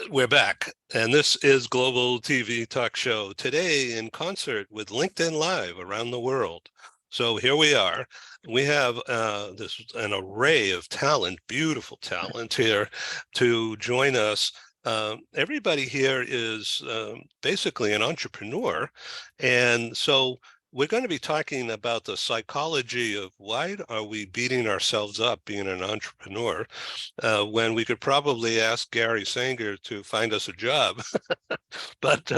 We're back, and this is Global TV Talk Show, today in concert with LinkedIn Live around the world. So here we are. We have an array of talent, beautiful talent here to join us. Everybody here is basically an entrepreneur, and so we're going to be talking about the psychology of why are we beating ourselves up being an entrepreneur when we could probably ask Gary Sanger to find us a job. But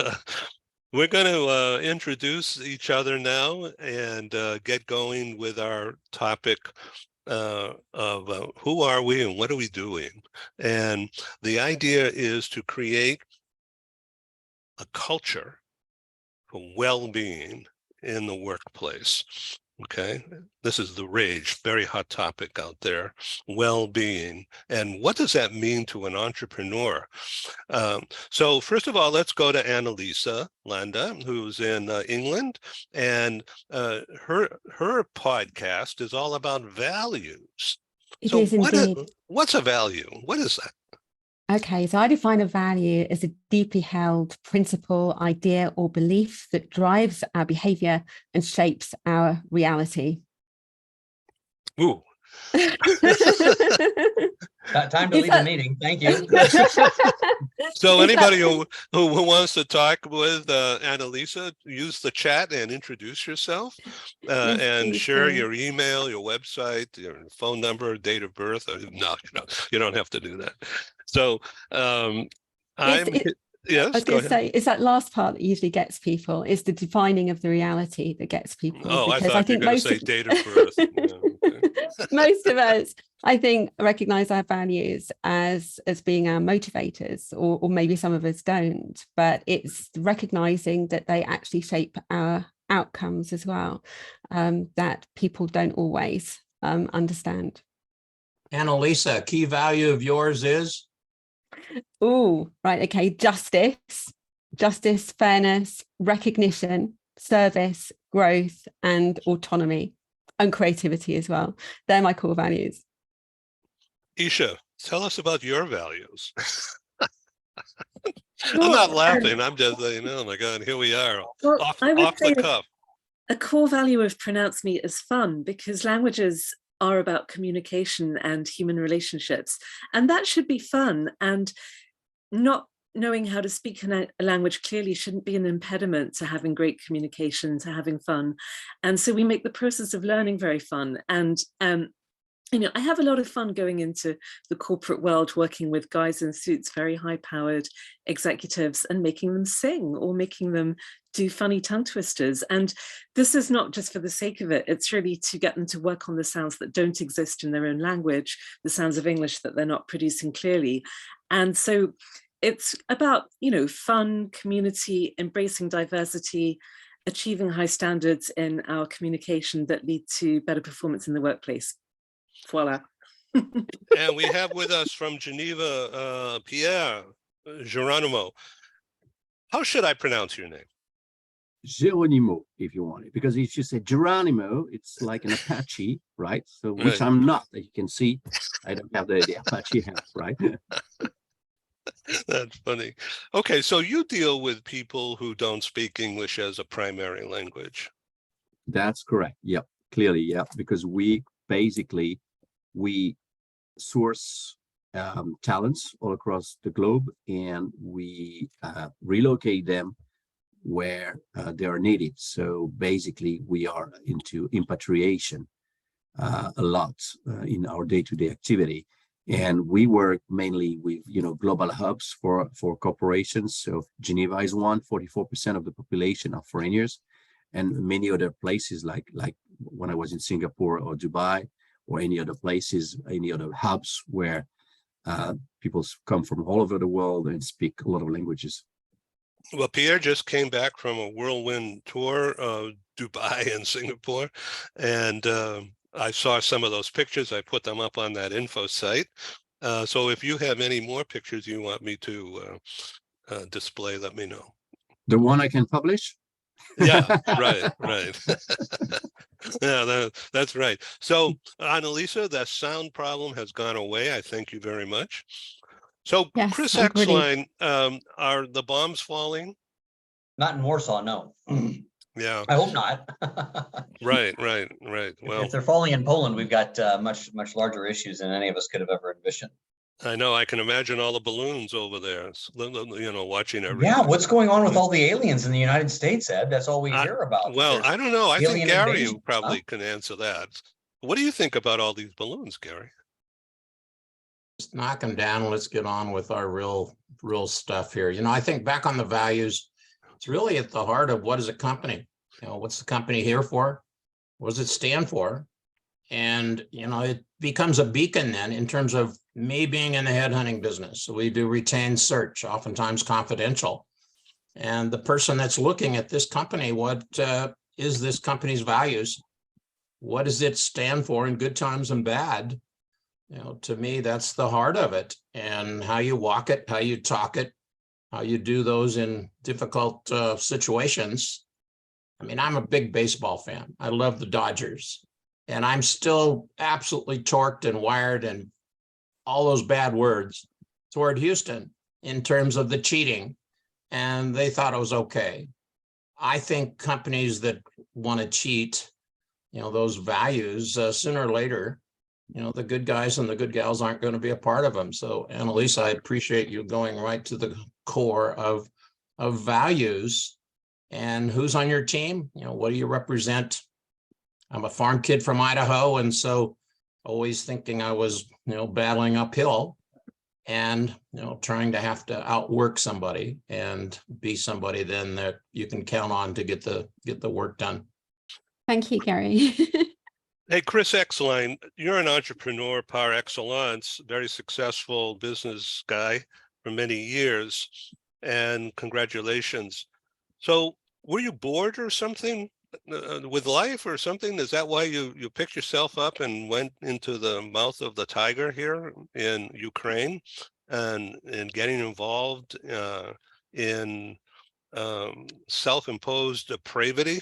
we're going to introduce each other now and get going with our topic of who are we and what are we doing? And the idea is to create a culture for well-being in the workplace. Okay, this is the rage, very hot topic out there, well-being. And what does that mean to an entrepreneur? So first of all, let's go to Annalisa Landa, who's in England, and her podcast is all about values. It is indeed. What's a value? What is that? Okay, so I define a value as a deeply held principle, idea, or belief that drives our behavior and shapes our reality. Ooh. Time to leave the meeting. Thank you. So anybody who wants to talk with Annalisa, use the chat and introduce yourself and share your email, your website, your phone number, date of birth. No, you don't have to do that. So yes, I was going to say, it's that last part that usually gets people, is the defining of the reality that gets people. Oh, I thought you were going to say date of birth. Most of us, I think, recognize our values as being our motivators, or maybe some of us don't, but it's recognizing that they actually shape our outcomes as well, that people don't always understand. Annalisa, key value of yours is? Oh, right. Okay. Justice, fairness, recognition, service, growth, and autonomy, and creativity as well. They're my core values. Isha, tell us about your values. I'm not laughing. I'm just saying, oh my God, here we are, off the cuff. A core value of Pronounce Me is fun, because languages are about communication and human relationships, and that should be fun. And not knowing how to speak a language clearly shouldn't be an impediment to having great communication, to having fun. And so we make the process of learning very fun. And I have a lot of fun going into the corporate world, working with guys in suits, very high-powered executives, and making them sing or making them do funny tongue twisters. And this is not just for the sake of it. It's really to get them to work on the sounds that don't exist in their own language, the sounds of English that they're not producing clearly. And so it's about, fun, community, embracing diversity, achieving high standards in our communication that lead to better performance in the workplace. Voila. And we have with us from Geneva, Pierre Geronimo. How should I pronounce your name? Geronimo, if you want it, because if you say Geronimo, it's like an Apache, right? So, which I'm not, as you can see, I don't have the Apache hat, right? That's funny. Okay, so you deal with people who don't speak English as a primary language. That's correct. Yep, clearly, yeah, because we source talents all across the globe, and we relocate them where they are needed. So basically, we are into repatriation a lot in our day-to-day activity. And we work mainly with, global hubs for corporations. So Geneva is 44% of the population are foreigners, and many other places like when I was in Singapore or Dubai or any other places, any other hubs where people come from all over the world and speak a lot of languages. Well, Pierre just came back from a whirlwind tour of Dubai and Singapore, and I saw some of those pictures. I put them up on that info site. So if you have any more pictures you want me to display, let me know. The one I can publish? Yeah, right. Yeah, that's right. So, Annalisa, that sound problem has gone away. I thank you very much. So Yes, Chris agreed. Exline, are the bombs falling? Not in Warsaw, no. Yeah, I hope not. right. Well, If they're falling in Poland, we've got much larger issues than any of us could have ever envisioned. I know, I can imagine all the balloons over there, you know, watching everything. Yeah, what's going on with all the aliens in the United States, Ed? That's all we I- hear about. Well, There's I don't know. I think alien Gary invasions, probably huh? can answer that. What do you think about all these balloons, Gary? Just knock them down. Let's get on with our real stuff here. You know, I think back on the values, it's really at the heart of what is a company? You know, what's the company here for? What does it stand for? And, you know, it becomes a beacon then in terms of me being in the headhunting business. So we do retained search, oftentimes confidential. And the person that's looking at this company, what is this company's values? What does it stand for in good times and bad? You know, to me, that's the heart of it. And how you walk it, how you talk it, how you do those in difficult situations. I mean, I'm a big baseball fan. I love the Dodgers. And I'm still absolutely torqued and wired and all those bad words toward Houston in terms of the cheating. And they thought it was okay. I think companies that want to cheat, you know, those values, sooner or later, you know, the good guys and the good gals aren't going to be a part of them. So, Annalisa, I appreciate you going right to the core of values and who's on your team. You know, what do you represent? I'm a farm kid from Idaho, and so always thinking I was, you know, battling uphill and, you know, trying to have to outwork somebody and be somebody then that you can count on to get the work done. Thank you, Gary. Hey, Chris Exline, you're an entrepreneur par excellence, very successful business guy for many years, and congratulations. So were you bored or something with life or something? Is that why you picked yourself up and went into the mouth of the tiger here in Ukraine and getting involved in self-imposed depravity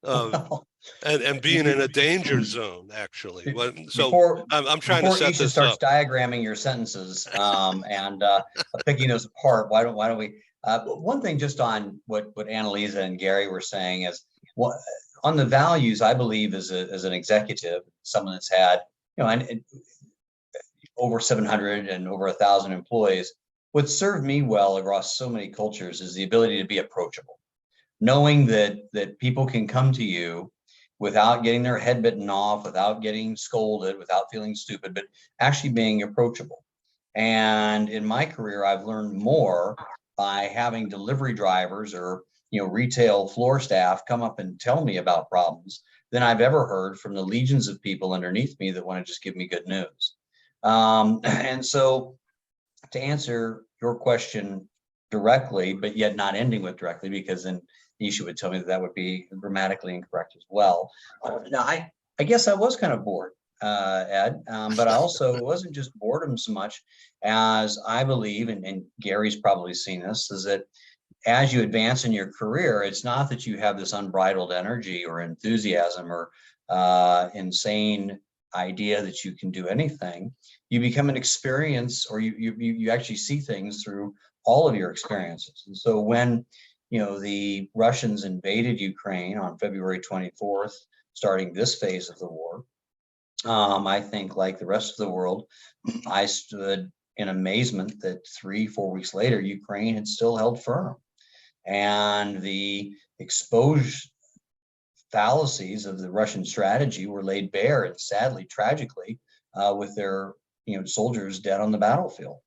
of and being in a danger zone, actually? So I'm trying to before set Isha this starts up. diagramming your sentences and picking those apart, why don't we? One thing just on what Annalisa and Gary were saying is, what on the values, I believe as an executive, someone that's had, you know, and over 700 and over 1,000 employees, what served me well across so many cultures is the ability to be approachable, knowing that people can come to you without getting their head bitten off, without getting scolded, without feeling stupid, but actually being approachable. And in my career, I've learned more by having delivery drivers or, you know, retail floor staff come up and tell me about problems than I've ever heard from the legions of people underneath me that want to just give me good news. And so to answer your question directly, but yet not ending with directly, because then Nisha would tell me that would be grammatically incorrect as well. Now, I guess I was kind of bored, Ed, but I also it wasn't just boredom so much as I believe, and Gary's probably seen this, is that as you advance in your career, it's not that you have this unbridled energy or enthusiasm or insane idea that you can do anything. You become an experience, or you actually see things through all of your experiences. And so when, you know, the Russians invaded Ukraine on February 24th, starting this phase of the war, I think, like the rest of the world, I stood in amazement that 3-4 weeks later, Ukraine had still held firm. And the exposed fallacies of the Russian strategy were laid bare, and sadly, tragically, with their, you know, soldiers dead on the battlefield.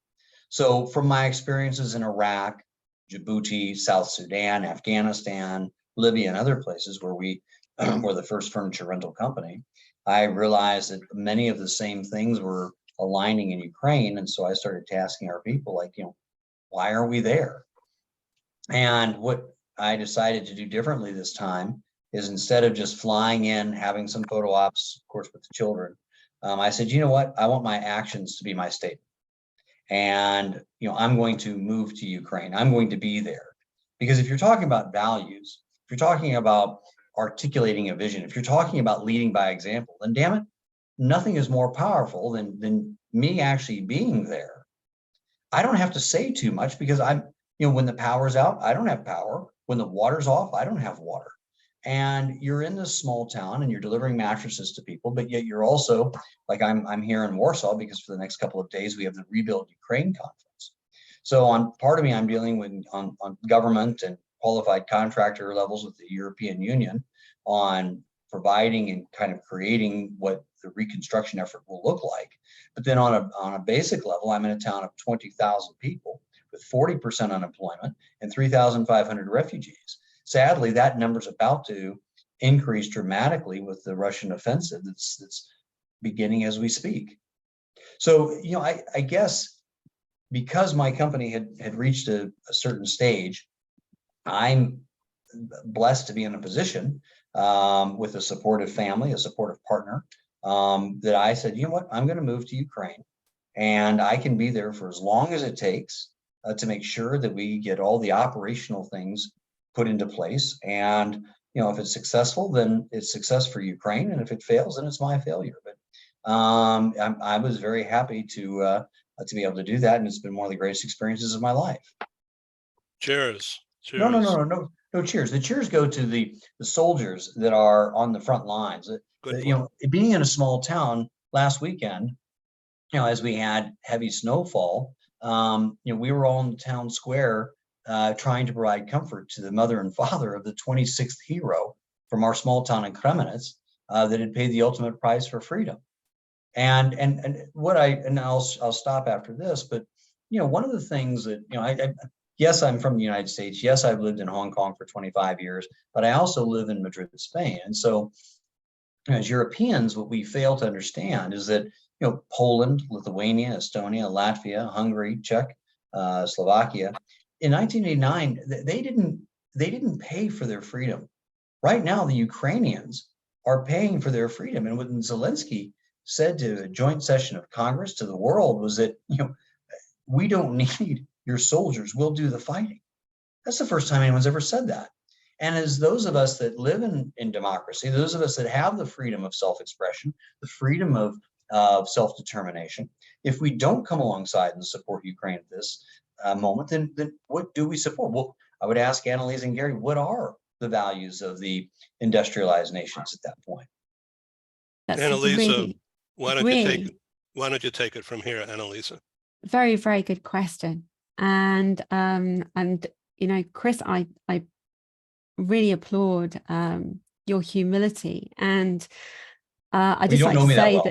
So from my experiences in Iraq, Djibouti, South Sudan, Afghanistan, Libya, and other places where we were the first furniture rental company, I realized that many of the same things were aligning in Ukraine. And so I started tasking our people, like, you know, why aren't we there? And what I decided to do differently this time is, instead of just flying in, having some photo ops, of course, with the children, I said, you know what? I want my actions to be my statement. And, you know, I'm going to move to Ukraine. I'm going to be there. Because if you're talking about values, if you're talking about articulating a vision, if you're talking about leading by example, then damn it, nothing is more powerful than me actually being there. I don't have to say too much because when the power's out, I don't have power. When the water's off, I don't have water. And you're in this small town and you're delivering mattresses to people, but yet you're also, like I'm here in Warsaw because for the next couple of days we have the Rebuild Ukraine conference. So on part of me, I'm dealing with on government and qualified contractor levels with the European Union on providing and kind of creating what the reconstruction effort will look like. But then on a basic level, I'm in a town of 20,000 people with 40% unemployment and 3,500 refugees. Sadly, that number's about to increase dramatically with the Russian offensive that's beginning as we speak. So, I guess because my company had reached a certain stage, I'm blessed to be in a position with a supportive family, a supportive partner, that I said, you know what, I'm going to move to Ukraine and I can be there for as long as it takes to make sure that we get all the operational things put into place. And, if it's successful, then it's success for Ukraine. And if it fails, then it's my failure. But I was very happy to be able to do that. And it's been one of the greatest experiences of my life. Cheers. No, cheers. The cheers go to the soldiers that are on the front lines. Being in a small town last weekend, as we had heavy snowfall, we were all in the town square trying to provide comfort to the mother and father of the 26th hero from our small town in Kremenetz that had paid the ultimate price for freedom. And I'll stop after this, but one of the things that yes, I'm from the United States. Yes, I've lived in Hong Kong for 25 years, but I also live in Madrid, Spain. And so as Europeans, what we fail to understand is that, Poland, Lithuania, Estonia, Latvia, Hungary, Czech, Slovakia, in 1989, they didn't pay for their freedom. Right now, the Ukrainians are paying for their freedom. And what Zelensky said to a joint session of Congress to the world was that, we don't need your soldiers, we'll do the fighting. That's the first time anyone's ever said that. And as those of us that live in democracy, those of us that have the freedom of self-expression, the freedom of self-determination, if we don't come alongside and support Ukraine at this moment, then what do we support? Well, I would ask Annalise and Gary, what are the values of the industrialized nations at that point? That's Annalisa, really, why don't you take it from here, Annalisa? Very, very good question. And Chris, I really applaud your humility, and I just like to say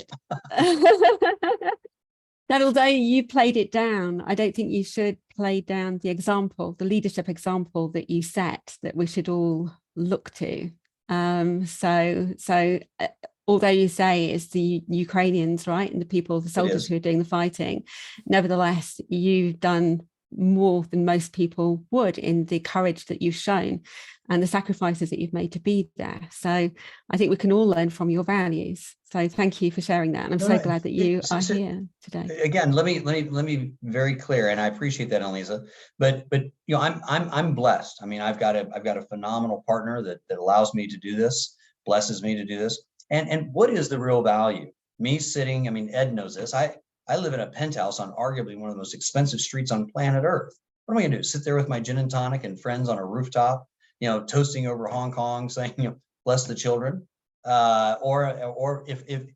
that although you played it down, I don't think you should play down the example, the leadership example that you set, that we should all look to. So although you say it's the Ukrainians, right, and the soldiers who are doing the fighting, nevertheless, you've done more than most people would in the courage that you've shown and the sacrifices that you've made to be there. So I think we can all learn from your values. So thank you for sharing that. And I'm so glad that you are here today. Again, let me be very clear, and I appreciate that, Annalisa. But I'm blessed. I mean, I've got a phenomenal partner that allows me to do this, blesses me to do this. And what is the real value? Me sitting, I mean, Ed knows this. I live in a penthouse on arguably one of the most expensive streets on planet Earth. What am I going to do? Sit there with my gin and tonic and friends on a rooftop, toasting over Hong Kong, saying, bless the children, or if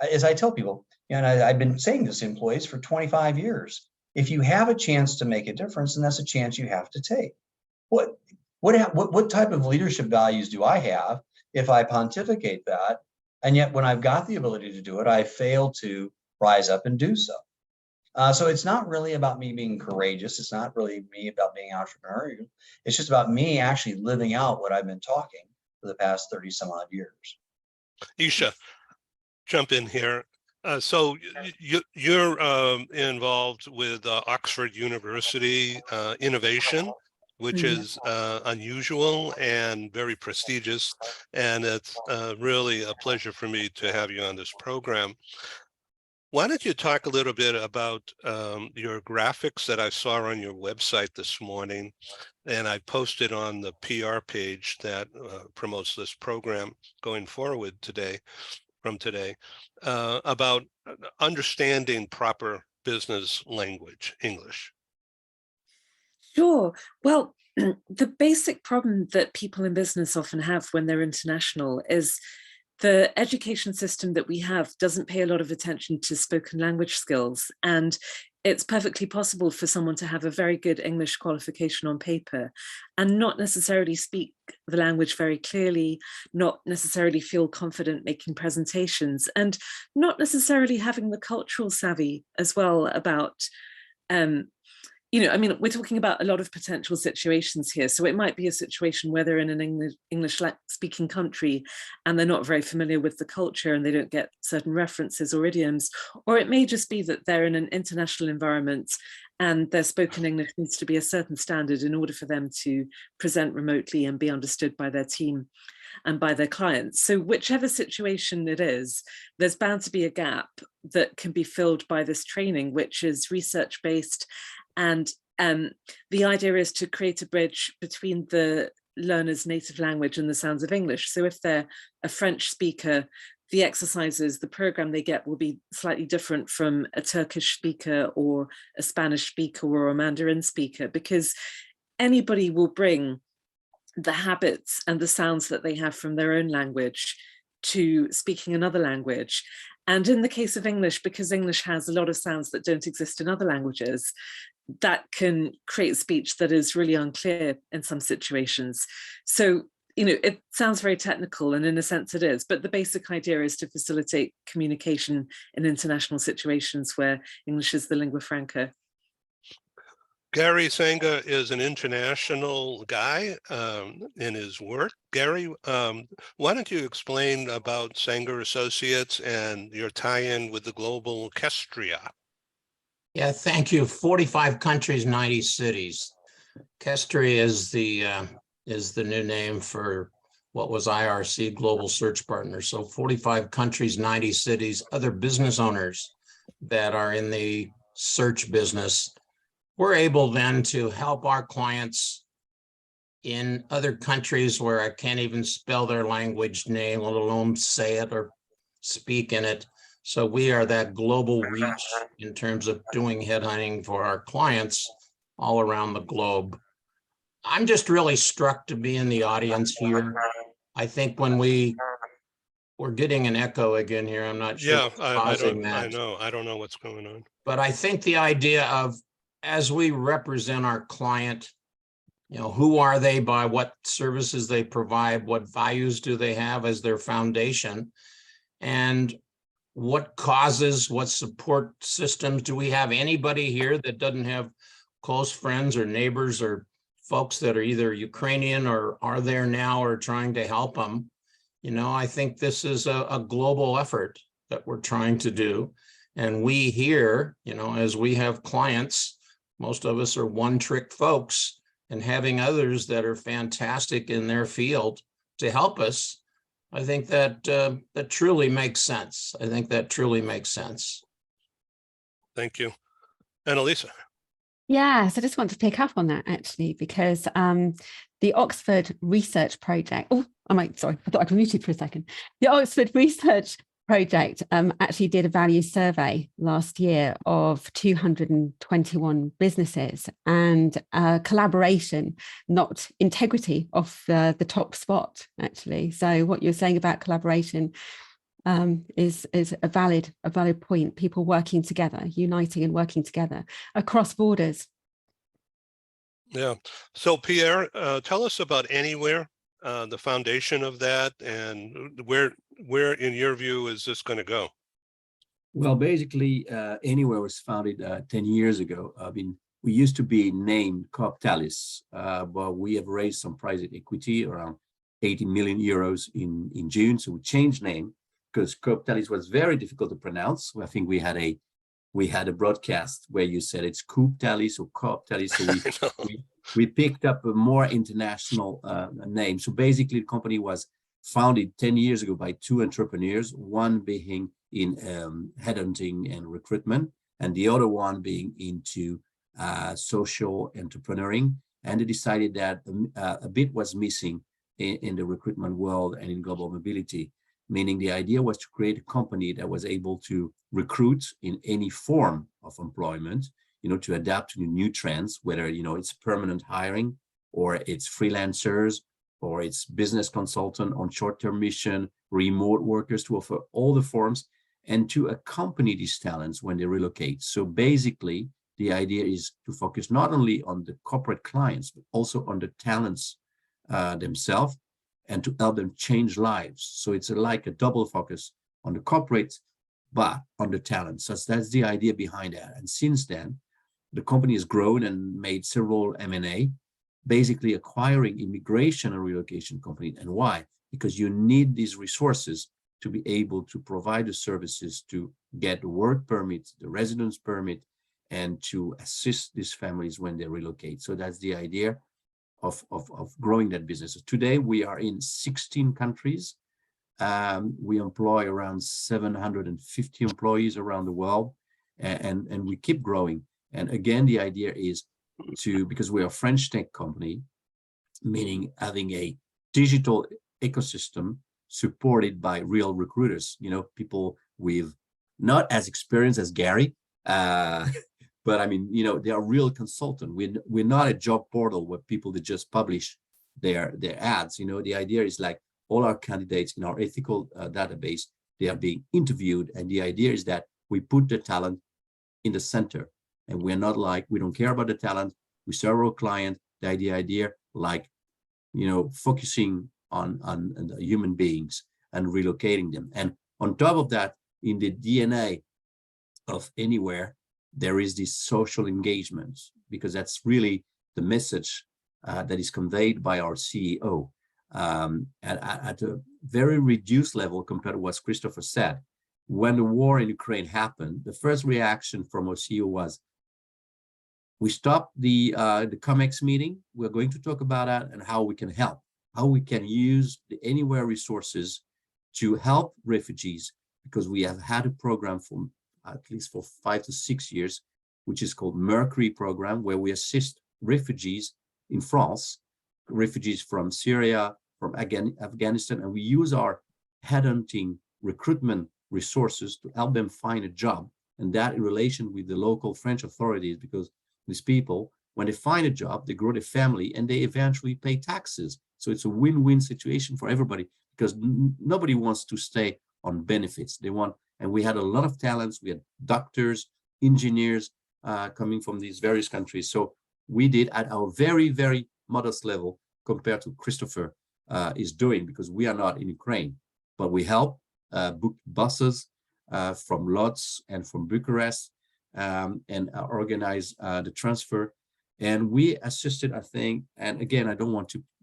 as I tell people, and I've been saying this to employees for 25 years, if you have a chance to make a difference, then that's a chance you have to take. What type of leadership values do I have if I pontificate that, and yet when I've got the ability to do it, I fail to rise up and do so? So it's not really about me being courageous. It's not really me about being entrepreneurial. It's just about me actually living out what I've been talking for the past 30 some odd years. Isha, jump in here. So you're involved with Oxford University Innovation, which is unusual and very prestigious. And it's really a pleasure for me to have you on this program. Why don't you talk a little bit about your graphics that I saw on your website this morning, and I posted on the PR page that promotes this program going forward today, about understanding proper business language, English? Sure. Well, the basic problem that people in business often have when they're international is the education system that we have doesn't pay a lot of attention to spoken language skills. And it's perfectly possible for someone to have a very good English qualification on paper and not necessarily speak the language very clearly, not necessarily feel confident making presentations, and not necessarily having the cultural savvy as well about I mean, we're talking about a lot of potential situations here. So it might be a situation where they're in an English speaking country and they're not very familiar with the culture and they don't get certain references or idioms. Or it may just be that they're in an international environment and their spoken English needs to be a certain standard in order for them to present remotely and be understood by their team and by their clients. So whichever situation it is, there's bound to be a gap that can be filled by this training, which is research-based. And the idea is to create a bridge between the learner's native language and the sounds of English. So if they're a French speaker, the exercises, the program they get will be slightly different from a Turkish speaker or a Spanish speaker or a Mandarin speaker, because anybody will bring the habits and the sounds that they have from their own language to speaking another language. And in the case of English, because English has a lot of sounds that don't exist in other languages, that can create speech that is really unclear in some situations. So, it sounds very technical, and in a sense it is, but the basic idea is to facilitate communication in international situations where English is the lingua franca. Gary Sanger is an international guy in his work. Gary, why don't you explain about Sanger Associates and your tie-in with the global Orchestra? Yeah, thank you. 45 countries, 90 cities. Kestri is the new name for what was IRC Global Search Partner. So 45 countries, 90 cities, other business owners that are in the search business. We're able then to help our clients in other countries where I can't even spell their language name, let alone say it or speak in it. So we are that global reach in terms of doing headhunting for our clients all around the globe. I'm just really struck to be in the audience here. I think when we're getting an echo again here, I'm not sure. Yeah, I don't that. know. I don't know what's going on. But I think the idea of, as we represent our client, who are they by what services they provide, what values do they have as their foundation, and what causes, what support systems do we have? Anybody here that doesn't have close friends or neighbors or folks that are either Ukrainian or are there now or trying to help them? I think this is a global effort that we're trying to do. And we here, as we have clients, most of us are one-trick folks, and having others that are fantastic in their field to help us, I think that that truly makes sense. I think that truly makes sense. Thank you. Annalisa. Yeah, so I just want to pick up on that actually, because the Oxford Research Project, sorry, I thought I'd muted for a second. The Oxford Research Project actually did a value survey last year of 221 businesses, and collaboration, not integrity, off the top spot actually. So what you're saying about collaboration is a valid point. People working together, uniting and working together across borders. Yeah. So Pierre, tell us about Anywhere, the foundation of that, and where in your view is this going to go? Well, basically, Anywhere was founded 10 years ago. I mean, we used to be named Coptalis, but we have raised some private equity, around 80 million euros in June. So we changed name because Coptalis was very difficult to pronounce. I think we had a broadcast where you said it's Coptalis or Coptalis. So we picked up a more international name. So basically, the company was founded 10 years ago by two entrepreneurs, one being in headhunting and recruitment, and the other one being into social entrepreneuring. And they decided that a bit was missing in the recruitment world and in global mobility. meaning the idea was to create a company that was able to recruit in any form of employment, to adapt to the new trends, whether, it's permanent hiring or it's freelancers or it's business consultant on short-term mission, remote workers, to offer all the forms and to accompany these talents when they relocate. So basically, the idea is to focus not only on the corporate clients, but also on the talents themselves, and to help them change lives. So it's like a double focus on the corporate, but on the talent. So that's the idea behind that. And since then, the company has grown and made several M&A, basically acquiring immigration and relocation companies. And why? Because you need these resources to be able to provide the services to get the work permit, the residence permit, and to assist these families when they relocate. So that's the idea of growing that business. So today we are in 16 countries. We employ around 750 employees around the world, and we keep growing. And again, the idea is because we are a French tech company, meaning having a digital ecosystem supported by real recruiters, people with not as experienced as Gary, but I mean, they are real consultant. We're not a job portal where people that just publish their ads. The idea is like all our candidates in our ethical database, they are being interviewed. And the idea is that we put the talent in the center, and we're not like, we don't care about the talent. We serve our client, the idea like, focusing on the human beings and relocating them. And on top of that, in the DNA of Anywhere, there is this social engagement, because that's really the message that is conveyed by our CEO. At a very reduced level compared to what Christopher said, when the war in Ukraine happened, the first reaction from our CEO was, we stopped the COMEX meeting. We're going to talk about that and how we can help, how we can use the Anywhere resources to help refugees, because we have had a program for at least for 5 to 6 years, which is called Mercury program, where we assist refugees in France, refugees from Syria, from Afghanistan, and we use our headhunting recruitment resources to help them find a job, and that in relation with the local French authorities, because these people, when they find a job, they grow their family and they eventually pay taxes. So it's a win-win situation for everybody, because nobody wants to stay on benefits. They want, and we had a lot of talents. We had doctors, engineers coming from these various countries. So we did at our very, very modest level compared to Christopher is doing, because we are not in Ukraine, but we help book buses from Lodz and from Bucharest and organize the transfer. And we assisted, I think, and again,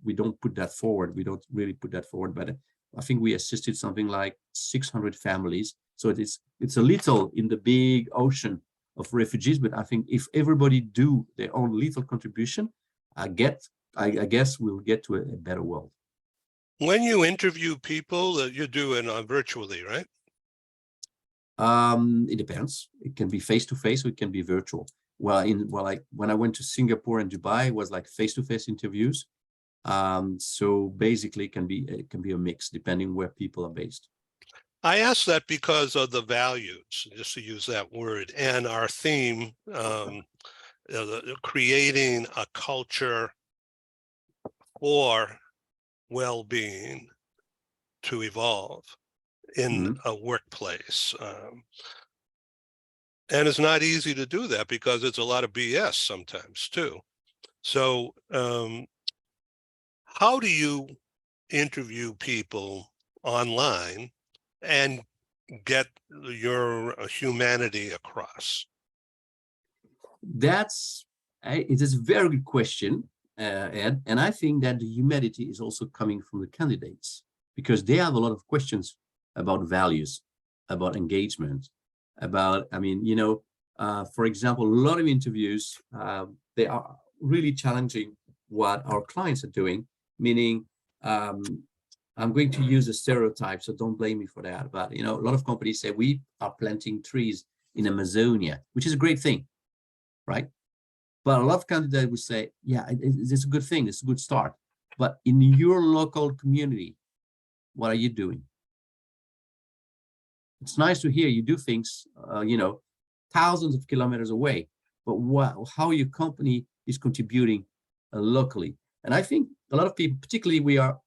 we don't put that forward. We don't really put that forward, but I think we assisted something like 600 families. So it's a little in the big ocean of refugees, but I think if everybody do their own little contribution, I guess we'll get to a better world. When you interview people, you do it virtually, right? It depends. It can be face-to-face, or it can be virtual. When I went to Singapore and Dubai, it was like face-to-face interviews. So basically, it can be a mix depending where people are based. I ask that because of the values, just to use that word, and our theme, creating a culture for well-being to evolve in a workplace. And it's not easy to do that because it's a lot of BS sometimes too. So how do you interview people online and get your humanity across? It is a very good question, Ed. And I think that the humanity is also coming from the candidates, because they have a lot of questions about values, about engagement, about, for example, a lot of interviews, they are really challenging what our clients are doing, meaning, I'm going to use a stereotype, so don't blame me for that. But, a lot of companies say we are planting trees in Amazonia, which is a great thing, right? But a lot of candidates would say, yeah, it's a good thing. It's a good start. But in your local community, what are you doing? It's nice to hear you do things, thousands of kilometers away, but how your company is contributing locally. And I think a lot of people, particularly we are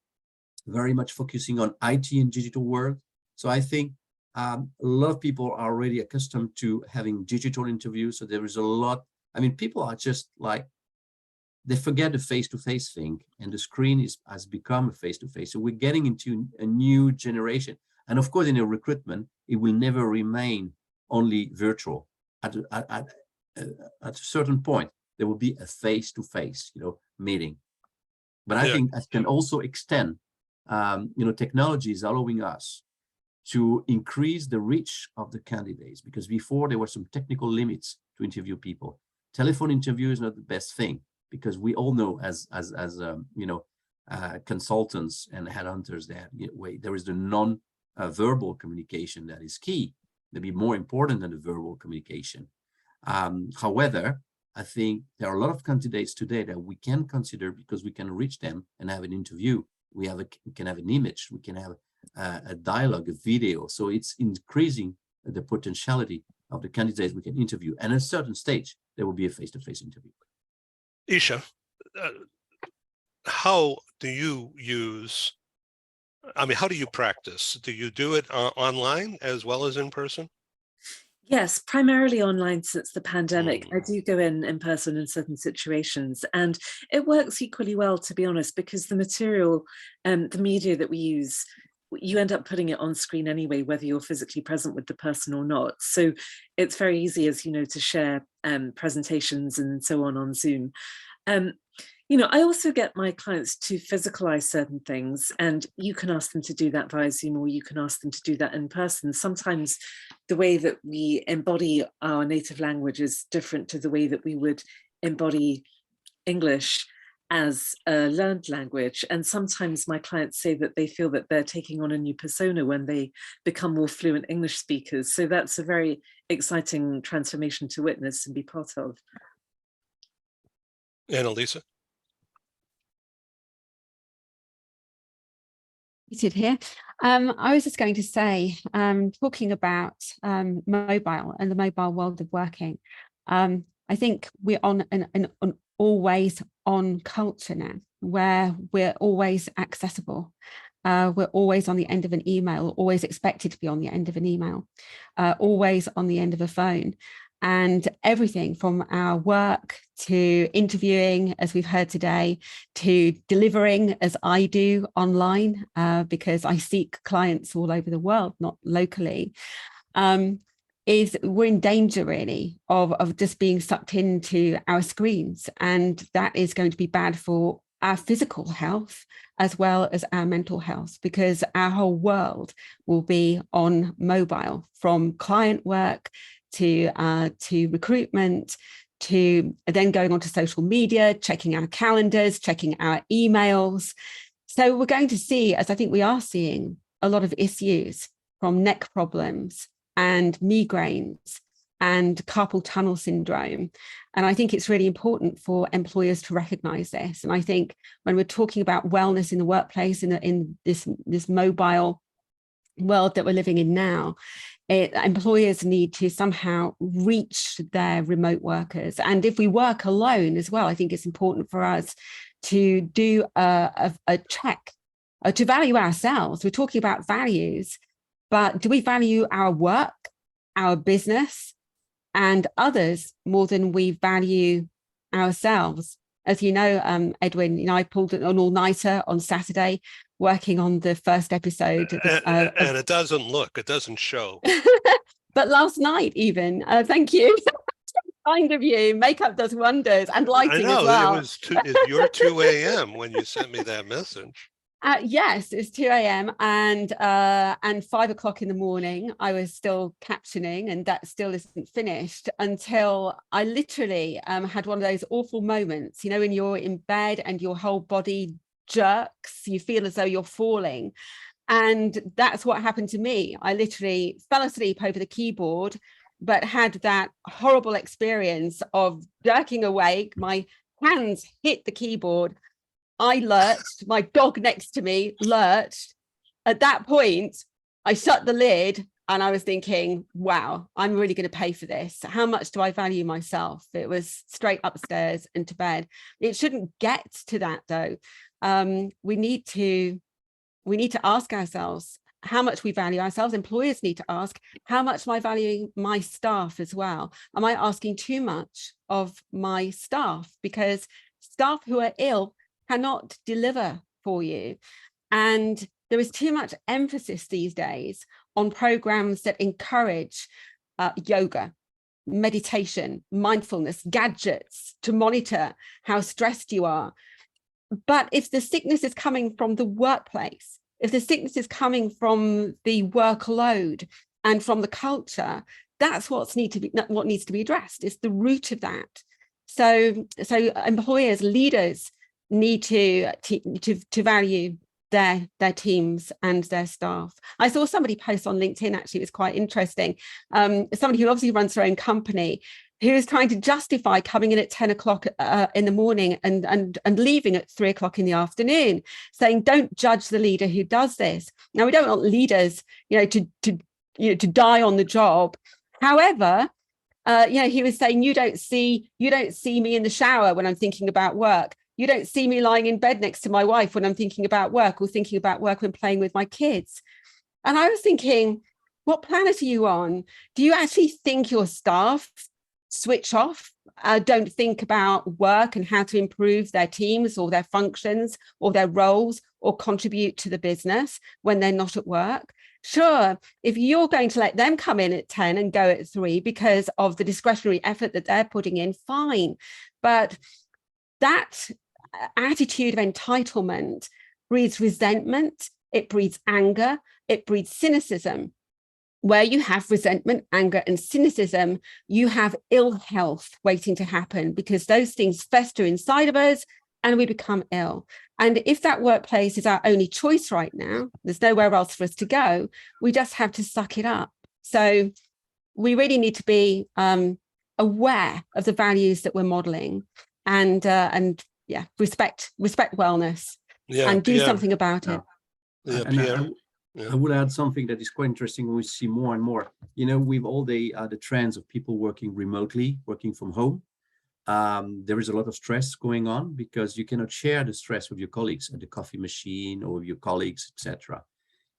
very much focusing on IT and digital world. So I think a lot of people are already accustomed to having digital interviews. So there is a lot, people are just like, they forget the face-to-face thing, and the screen has become a face-to-face. So we're getting into a new generation. And of course, in a recruitment, it will never remain only virtual. At a certain point, there will be a face-to-face, meeting. But I think that can also extend, technology is allowing us to increase the reach of the candidates, because before there were some technical limits to interview people. Telephone interview is not the best thing, because we all know as consultants and headhunters that there is the non-verbal communication that is key, maybe more important than the verbal communication. However, I think there are a lot of candidates today that we can consider, because we can reach them and have an interview. We can have an image, we can have a dialogue, a video. So it's increasing the potentiality of the candidates we can interview. And at a certain stage, there will be a face-to-face interview. Isha, how do you use, how do you practice? Do you do it online as well as in person? Yes, primarily online since the pandemic. I do go in person in certain situations, and it works equally well, to be honest, because the material, the media that we use, you end up putting it on screen anyway, whether you're physically present with the person or not. So it's very easy, as you know, to share presentations and so on Zoom. I also get my clients to physicalize certain things, and you can ask them to do that via Zoom, or you can ask them to do that in person. Sometimes the way that we embody our native language is different to the way that we would embody English as a learned language. And sometimes my clients say that they feel that they're taking on a new persona when they become more fluent English speakers. So that's a very exciting transformation to witness and be part of. Annalisa? Here. I was just going to say, talking about mobile and the mobile world of working, I think we're on an always on culture now, where we're always accessible. We're always on the end of an email, always expected to be on the end of an email, always on the end of a phone. And everything from our work to interviewing, as we've heard today, to delivering, as I do online, because I seek clients all over the world, not locally, we're in danger really of just being sucked into our screens. And that is going to be bad for our physical health as well as our mental health, because our whole world will be on mobile, from client work to recruitment, to then going onto social media, checking our calendars, checking our emails. So we're going to see, as I think we are seeing, a lot of issues from neck problems and migraines and carpal tunnel syndrome. And I think it's really important for employers to recognize this. And I think when we're talking about wellness in the workplace, in this mobile world that we're living in now, employers need to somehow reach their remote workers. And if we work alone as well, I think it's important for us to do a check, to value ourselves. We're talking about values, but do we value our work, our business, and others more than we value ourselves? As you know, Edwin, I pulled an all-nighter on Saturday working on the first episode. And it doesn't show. But last night even, thank you. Kind of you. Makeup does wonders, and lighting as well. It was your 2 a.m. when you sent me that message. Yes, it's 2 a.m. and 5 o'clock in the morning. I was still captioning, and that still isn't finished until I literally had one of those awful moments, when you're in bed and your whole body jerks, you feel as though you're falling. And that's what happened to me. I literally fell asleep over the keyboard, but had that horrible experience of jerking awake. My hands hit the keyboard. I lurched, my dog next to me lurched. At that point, I shut the lid, And I was thinking, wow, I'm really going to pay for this. How much do I value myself? It was straight upstairs and to bed. It shouldn't get to that though. We need to ask ourselves how much we value ourselves. Employers need to ask, how much am I valuing my staff as well? Am I asking too much of my staff? Because staff who are ill cannot deliver for you. And there is too much emphasis these days on programs that encourage yoga, meditation, mindfulness, gadgets to monitor how stressed you are. But if the sickness is coming from the workplace, if the sickness is coming from the workload and from the culture, that's what needs to be addressed. It's the root of that. So employers, leaders need to value their teams and their staff. I saw somebody post on LinkedIn, actually, it was quite interesting. Somebody who obviously runs their own company, who is trying to justify coming in at 10 o'clock in the morning and leaving at 3 o'clock in the afternoon, saying, don't judge the leader who does this. Now, we don't want leaders, to die on the job. However, he was saying, you don't see me in the shower when I'm thinking about work. You don't see me lying in bed next to my wife when I'm thinking about work, or thinking about work when playing with my kids. And I was thinking, what planet are you on? Do you actually think your staff switch off, don't think about work and how to improve their teams or their functions or their roles or contribute to the business when they're not at work? Sure, if you're going to let them come in at 10 and go at 3 because of the discretionary effort that they're putting in, fine. But that attitude of entitlement breeds resentment, it breeds anger, it breeds cynicism. Where you have resentment, anger, and cynicism, you have ill health waiting to happen, because those things fester inside of us and we become ill. And if that workplace is our only choice right now, there's nowhere else for us to go, we just have to suck it up. So we really need to be aware of the values that we're modeling, and respect wellness, and do something about it. Yeah, And Pierre. I would add something that is quite interesting when we see more and more, with all the trends of people working remotely, working from home. There is a lot of stress going on because you cannot share the stress with your colleagues at the coffee machine or with your colleagues, etc.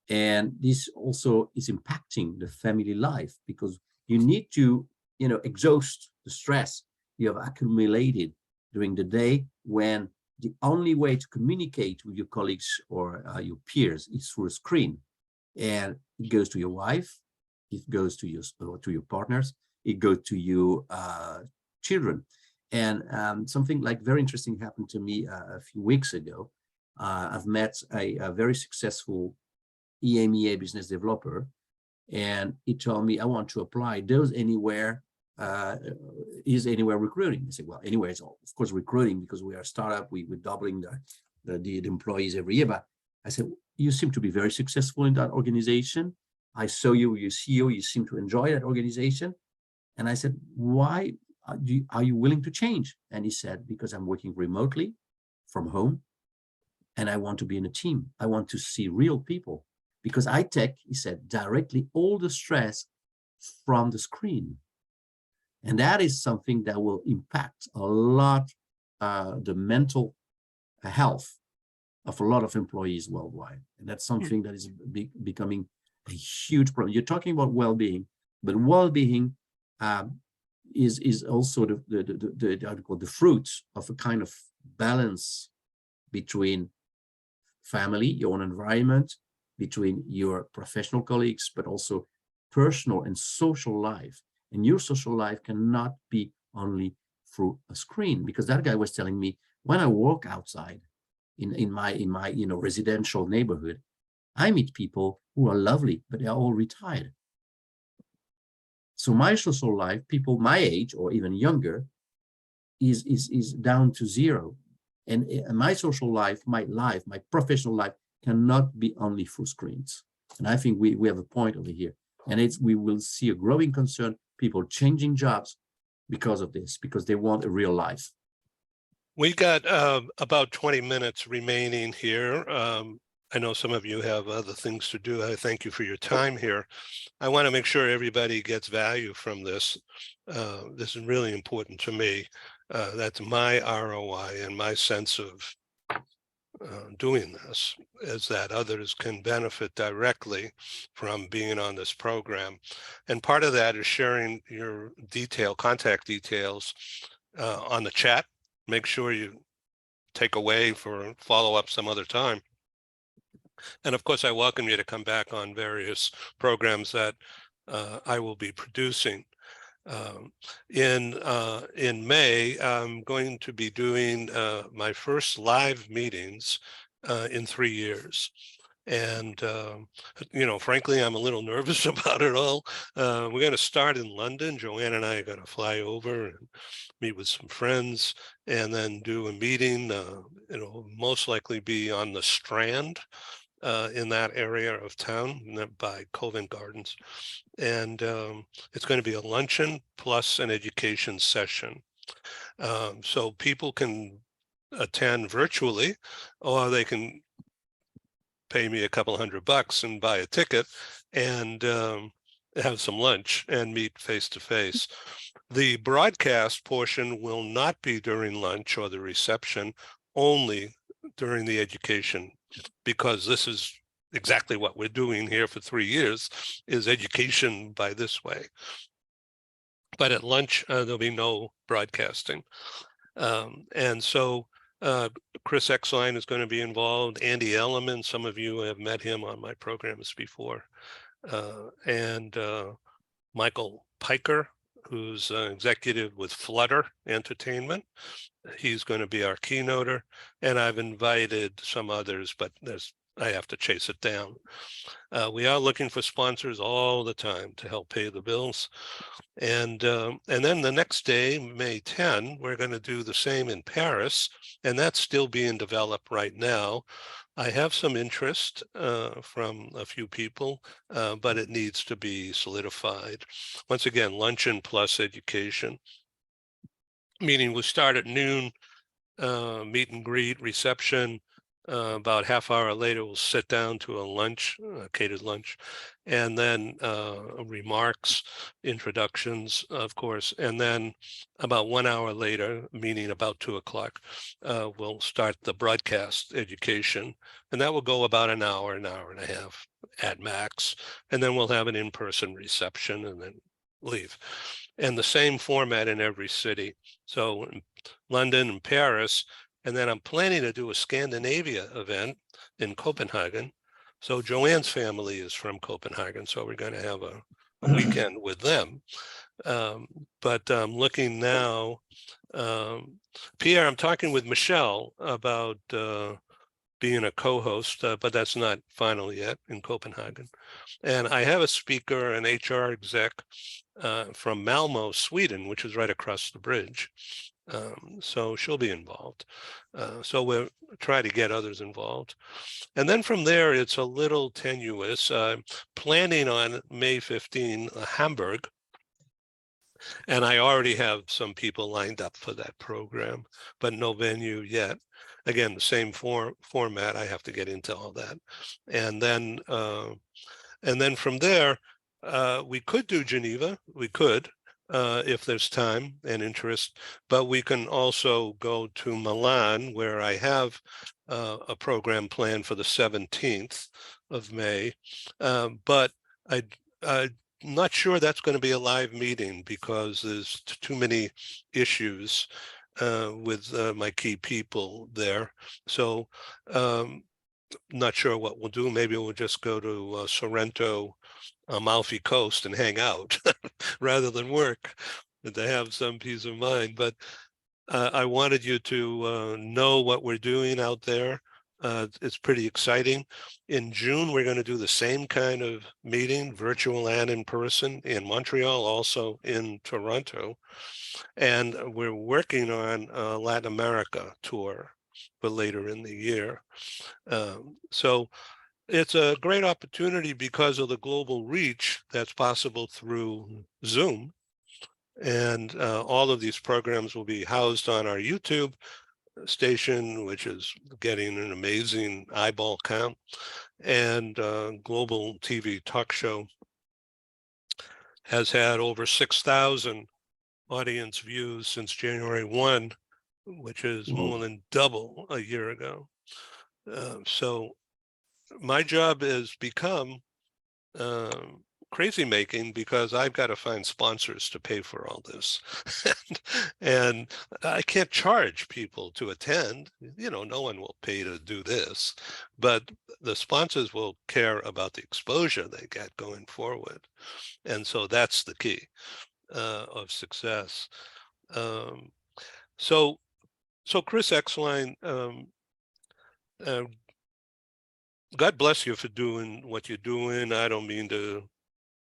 And this also is impacting the family life, because you need to, exhaust the stress you have accumulated during the day, when the only way to communicate with your colleagues or your peers is through a screen. And it goes to your wife, it goes to your partners, it goes to your children. And something like very interesting happened to me a few weeks ago. I've met a very successful EMEA business developer, and he told me, I want to apply those anywhere. Is anywhere recruiting? I said, well, anywhere is of course recruiting, because we are a startup, we're doubling the employees every year. But I said, you seem to be very successful in that organization. I saw you, your CEO, you seem to enjoy that organization. And I said, why are you willing to change? And he said, because I'm working remotely from home and I want to be in a team. I want to see real people, because I take, he said, directly all the stress from the screen. And that is something that will impact a lot the mental health of a lot of employees worldwide. And that's something that is becoming a huge problem. You're talking about well-being, but well-being is also the fruit of a kind of balance between family, your own environment, between your professional colleagues, but also personal and social life. And your social life cannot be only through a screen, because that guy was telling me, when I walk outside in my residential neighborhood, I meet people who are lovely, but they're all retired. So my social life, people my age or even younger, is down to zero. And my social life, my professional life cannot be only through screens. And I think we have a point over here. And we will see a growing concern, people changing jobs because of this, because they want a real life. We got about 20 minutes remaining here. I know some of you have other things to do. I thank you for your time here. I want to make sure everybody gets value from this. This is really important to me. That's my ROI and my sense of doing this, is that others can benefit directly from being on this program. And part of that is sharing your contact details on the chat. Make sure you take away for follow-up some other time. And of course, I welcome you to come back on various programs that I will be producing. In May, I'm going to be doing my first live meetings in 3 years. And, frankly, I'm a little nervous about it all. We're going to start in London. Joanne and I are going to fly over and meet with some friends and then do a meeting. It'll most likely be on the Strand in that area of town by Covent Gardens. And it's going to be a luncheon plus an education session. So people can attend virtually, or they can pay me a couple $100 and buy a ticket and have some lunch and meet face to face. The broadcast portion will not be during lunch or the reception, only during the education, because this is exactly what we're doing here for 3 years, is education by this way. But at lunch, there'll be no broadcasting. And so Chris Exline is going to be involved. Andy Elliman, some of you have met him on my programs before. And Michael Piker, who's executive with Flutter Entertainment. He's going to be our keynoter. And I've invited some others, but I have to chase it down. We are looking for sponsors all the time to help pay the bills. And then the next day, May 10, we're going to do the same in Paris, and that's still being developed right now. I have some interest from a few people, but it needs to be solidified. Once again, luncheon plus education. Meeting will start at noon, meet and greet, reception. About half hour later, we'll sit down to a lunch, catered lunch, and then remarks, introductions, of course. And then about 1 hour later, meaning about 2 o'clock, we'll start the broadcast education. And that will go about an hour and a half at max. And then we'll have an in-person reception and then leave. And the same format in every city. So in London and Paris. And then I'm planning to do a Scandinavia event in Copenhagen. So Joanne's family is from Copenhagen, so we're going to have a weekend with them. But I'm looking now, Pierre, I'm talking with Michelle about being a co-host, but that's not final yet in Copenhagen. And I have a speaker, an HR exec from Malmo, Sweden, which is right across the bridge. So she'll be involved. So we'll try to get others involved. And then from there, it's a little tenuous. Planning on May 15, Hamburg. And I already have some people lined up for that program, but no venue yet. Again, the same format. I have to get into all that. And then from there, we could do Geneva. We could. If there's time and interest, but we can also go to Milan, where I have a program planned for the 17th of May, but I'm not sure that's going to be a live meeting because there's too many issues with my key people there. So not sure what we'll do. Maybe we'll just go to Sorrento, Amalfi Coast and hang out rather than work, and to have some peace of mind. But I wanted you to know what we're doing out there. It's pretty exciting. In June, we're going to do the same kind of meeting, virtual and in person, in Montreal, also in Toronto. And we're working on a Latin America tour for later in the year. So it's a great opportunity because of the global reach that's possible through Zoom. And all of these programs will be housed on our YouTube station, which is getting an amazing eyeball count, and global TV talk show has had over 6,000 audience views since January 1, which is more than double a year ago. So my job has become crazy making because I've got to find sponsors to pay for all this. and I can't charge people to attend. No one will pay to do this, but the sponsors will care about the exposure they get going forward. And so that's the key of success. So Chris Exline, God bless you for doing what you're doing. I don't mean to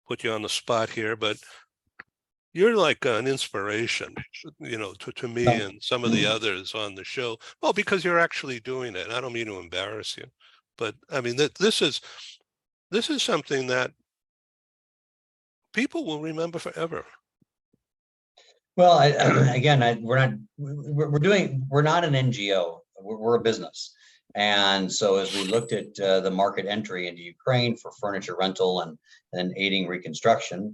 put you on the spot here, but you're like an inspiration, to me and some of the others on the show. Well, because you're actually doing it. I don't mean to embarrass you, but I mean this is something that people will remember forever. Well, we're not an NGO. We're a business. And so as we looked at the market entry into Ukraine for furniture rental and aiding reconstruction,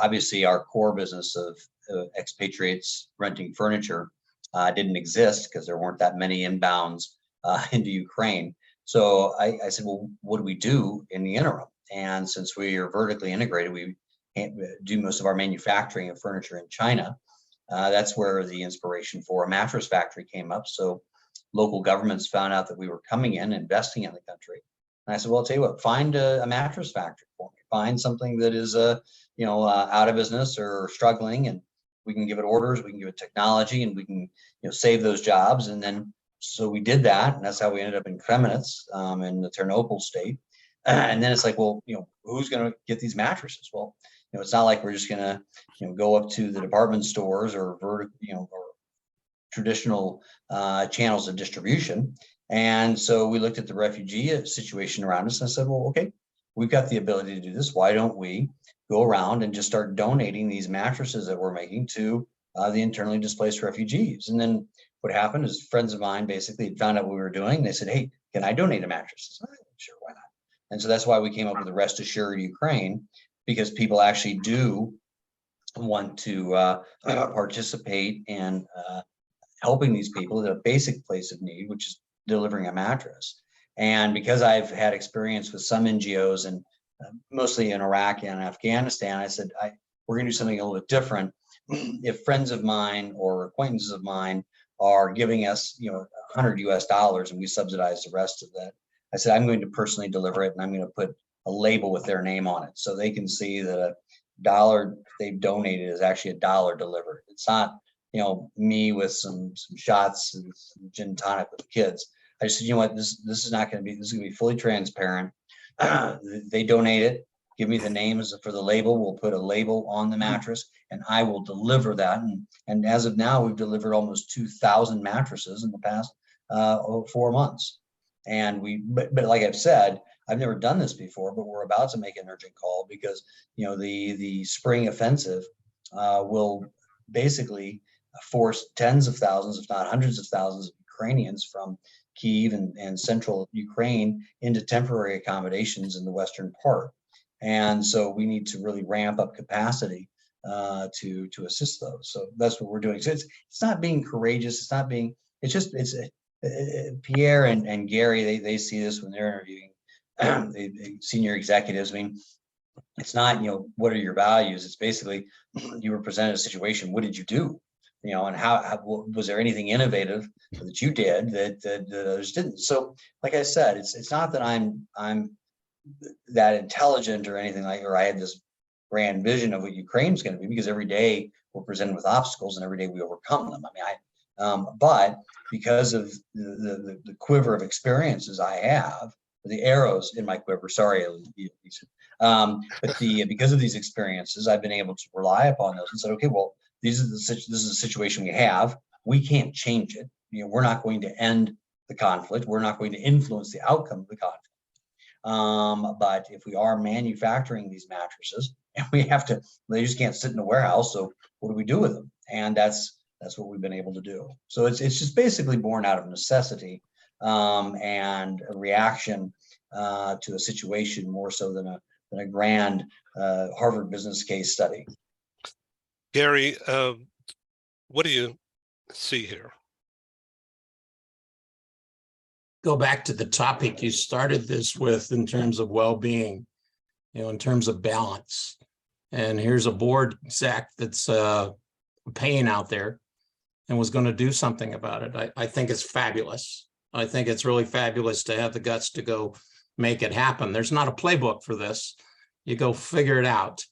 obviously our core business of expatriates renting furniture didn't exist because there weren't that many inbounds into Ukraine. So I said, well, what do we do in the interim? And since we are vertically integrated, we do most of our manufacturing of furniture in China. That's where the inspiration for a mattress factory came up. So local governments found out that we were coming in, investing in the country. And I said, well, I'll tell you what, find a mattress factory for me. Find something that is, out of business or struggling, and we can give it orders, we can give it technology, and we can, save those jobs. And then, so we did that, and that's how we ended up in Kremenetz, in the Ternopil state. And then it's like, well, who's going to get these mattresses? Well, it's not like we're just going to, go up to the department stores or or traditional channels of distribution. And so we looked at the refugee situation around us and I said, well, okay, we've got the ability to do this. Why don't we go around and just start donating these mattresses that we're making to the internally displaced refugees? And then what happened is friends of mine basically found out what we were doing. They said, hey, can I donate a mattress? I said, sure, why not? And so that's why we came up with the Rest Assured Ukraine, because people actually do want to participate in helping these people at a basic place of need, which is delivering a mattress. And because I've had experience with some NGOs and mostly in Iraq and Afghanistan, I said, we're going to do something a little bit different. If friends of mine or acquaintances of mine are giving us, $100 US and we subsidize the rest of that, I said, I'm going to personally deliver it and I'm going to put a label with their name on it so they can see that a dollar they've donated is actually a dollar delivered. It's not, me with some shots and some gin and tonic with the kids. I just said, what, this is not going to be, this is going to be fully transparent. They donate it, give me the names for the label. We'll put a label on the mattress and I will deliver that. And as of now, we've delivered almost 2,000 mattresses in the past 4 months. And but like I've said, I've never done this before, but we're about to make an urgent call because, the spring offensive will basically force tens of thousands, if not hundreds of thousands of Ukrainians from Kyiv and central Ukraine into temporary accommodations in the western part. And so we need to really ramp up capacity to assist those. So that's what we're doing. So it's not being courageous. It's not being, it's Pierre and Gary, they see this when they're interviewing the senior executives. I mean, it's not, what are your values? It's basically, you were presented a situation. What did you do? And how was there anything innovative that you did that others didn't? So, like I said, it's not that I'm that intelligent or anything like, or I had this grand vision of what Ukraine's going to be, because every day we're presented with obstacles and every day we overcome them. I mean, but because of the quiver of experiences I have, the arrows in my quiver, sorry, but because of these experiences, I've been able to rely upon those and said, okay, well, this is the situation we have. We can't change it. We're not going to end the conflict. We're not going to influence the outcome of the conflict. But if we are manufacturing these mattresses and they just can't sit in a warehouse. So what do we do with them? And that's that's what we've been able to do. So it's just basically born out of necessity and a reaction to a situation more so than a grand Harvard business case study. Gary, what do you see here? Go back to the topic you started this with in terms of well-being, in terms of balance. And here's a board, Zach, that's paying out there and was going to do something about it. I think it's fabulous. I think it's really fabulous to have the guts to go make it happen. There's not a playbook for this. You go figure it out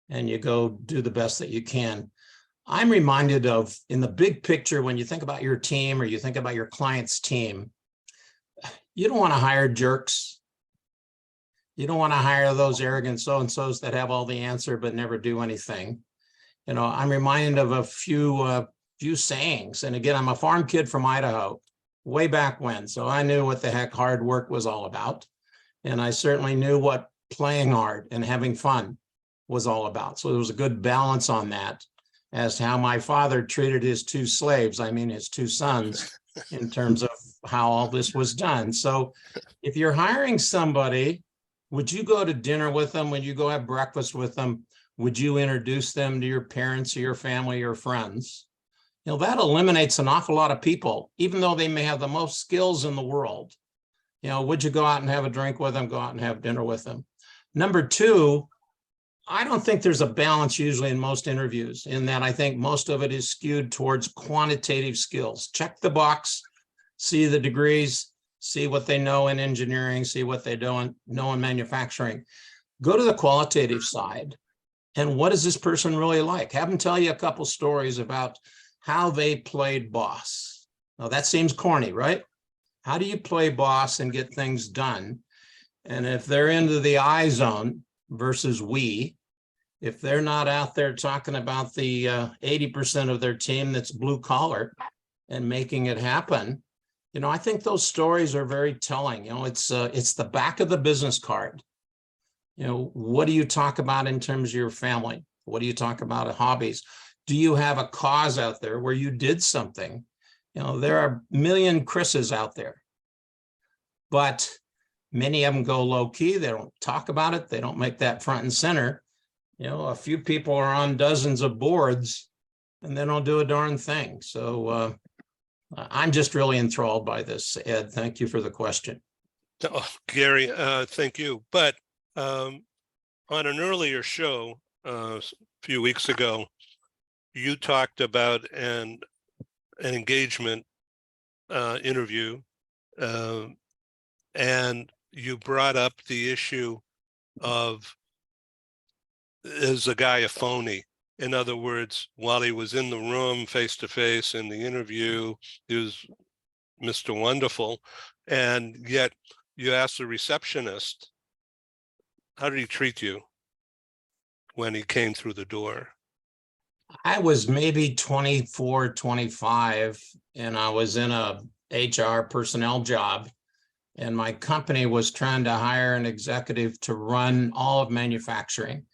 and you go do the best that you can. I'm reminded of, in the big picture, when you think about your team or you think about your client's team, you don't want to hire jerks. You don't want to hire those arrogant so-and-sos that have all the answer but never do anything. I'm reminded of a few sayings. And again, I'm a farm kid from Idaho, way back when. So I knew what the heck hard work was all about. And I certainly knew what playing hard and having fun was all about. So there was a good balance on that as to how my father treated his two slaves, his two sons, in terms of how all this was done. So if you're hiring somebody, would you go to dinner with them? Would you go have breakfast with them? Would you introduce them to your parents or your family or friends? That eliminates an awful lot of people, even though they may have the most skills in the world. Would you go out and have a drink with them, go out and have dinner with them? Number two, I don't think there's a balance usually in most interviews, in that I think most of it is skewed towards quantitative skills. Check the box, see the degrees, see what they know in engineering, see what they know in manufacturing. Go to the qualitative side. And what is this person really like? Have them tell you a couple stories about how they played boss. Now that seems corny, right? How do you play boss and get things done? And if they're into the I zone versus we, if they're not out there talking about the 80% of their team that's blue collar and making it happen, I think those stories are very telling. It's the back of the business card. What do you talk about in terms of your family? What do you talk about hobbies? Do you have a cause out there where you did something? There are a million Chris's out there, but many of them go low key. They don't talk about it. They don't make that front and center. A few people are on dozens of boards and they don't do a darn thing. So I'm just really enthralled by this, Ed. Thank you for the question. Oh, Gary, thank you. But on an earlier show a few weeks ago, you talked about an engagement interview, and you brought up the issue of, is the guy a phony? In other words, while he was in the room face to face in the interview, he was Mr. Wonderful, and yet you asked the receptionist, how did he treat you when he came through the door? I was maybe 24, 25, and I was in a HR personnel job, and my company was trying to hire an executive to run all of manufacturing.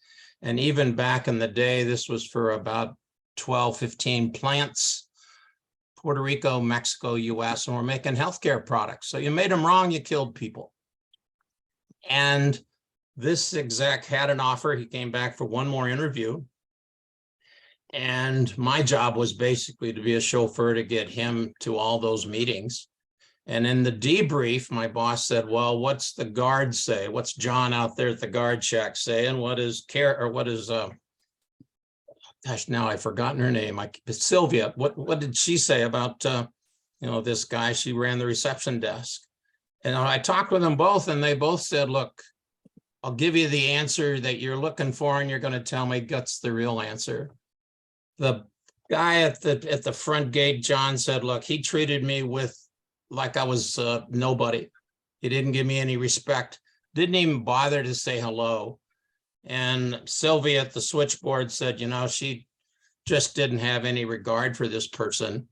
And even back in the day, this was for about 12, 15 plants, Puerto Rico, Mexico, US, and we're making healthcare products. So you made them wrong, you killed people. And this exec had an offer. He came back for one more interview. And my job was basically to be a chauffeur to get him to all those meetings. And in the debrief, my boss said, well, what's the guard say? What's John out there at the guard shack say? And what is gosh, now I've forgotten her name. Sylvia, what did she say about, this guy? She ran the reception desk. And I talked with them both, and they both said, look, I'll give you the answer that you're looking for, and you're going to tell me that's the real answer. The guy at the front gate, John, said, look, he treated me like I was nobody. He didn't give me any respect, didn't even bother to say hello. And Sylvia at the switchboard said, she just didn't have any regard for this person.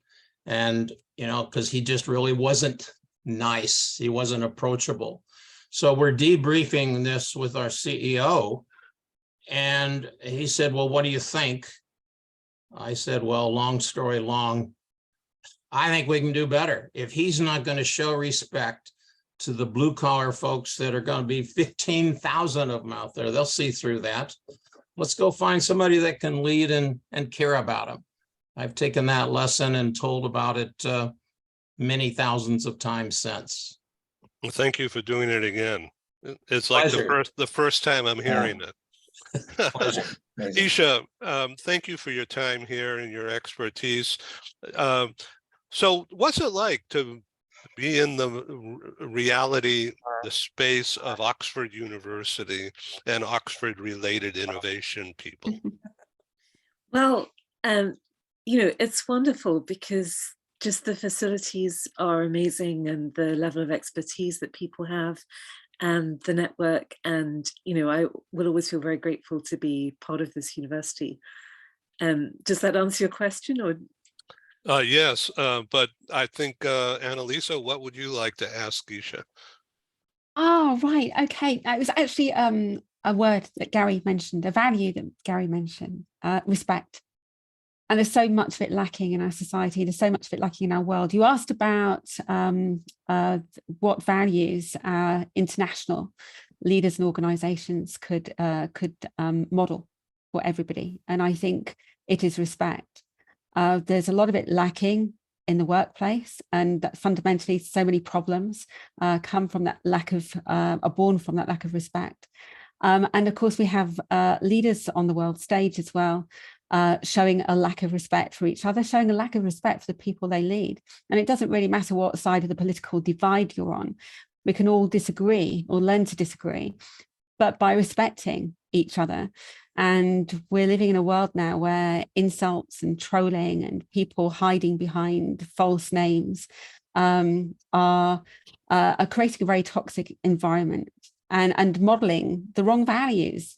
And, because he just really wasn't nice. He wasn't approachable. So we're debriefing this with our CEO. And he said, well, what do you think? I said, well, long story long, I think we can do better. If he's not going to show respect to the blue collar folks that are going to be 15,000 of them out there, they'll see through that. Let's go find somebody that can lead and care about them. I've taken that lesson and told about it many thousands of times since. Well, thank you for doing it again. It's like Pleasure. the first time I'm hearing it. Pleasure. Amazing. Isha, thank you for your time here and your expertise. So what's it like to be in the reality, the space of Oxford University and Oxford related innovation people? Well, it's wonderful because just the facilities are amazing and the level of expertise that people have and the network. And, I will always feel very grateful to be part of this university. Does that answer your question? Or? Yes, but I think, Annalisa, what would you like to ask Isha? Oh, right. Okay. It was actually a word that Gary mentioned, a value that Gary mentioned, respect. And there's so much of it lacking in our society. There's so much of it lacking in our world. You asked about what values international leaders and organizations could model for everybody. And I think it is respect. There's a lot of it lacking in the workplace, and that fundamentally so many problems come from that lack of, are born from that lack of respect. And of course, we have leaders on the world stage as well, showing a lack of respect for each other, showing a lack of respect for the people they lead. And it doesn't really matter what side of the political divide you're on. We can all disagree or learn to disagree, but by respecting each other. And we're living in a world now where insults and trolling and people hiding behind false names are creating a very toxic environment and modeling the wrong values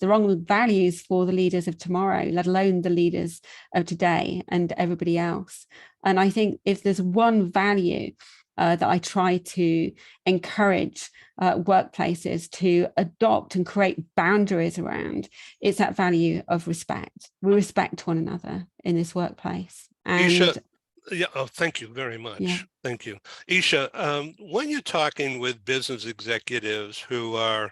for the leaders of tomorrow, let alone the leaders of today and everybody else. And I think if there's one value that I try to encourage workplaces to adopt and create boundaries around, it's that value of respect. We respect one another in this workplace. And Isha, yeah, oh, thank you very much. Yeah. Thank you. Isha, when you're talking with business executives who are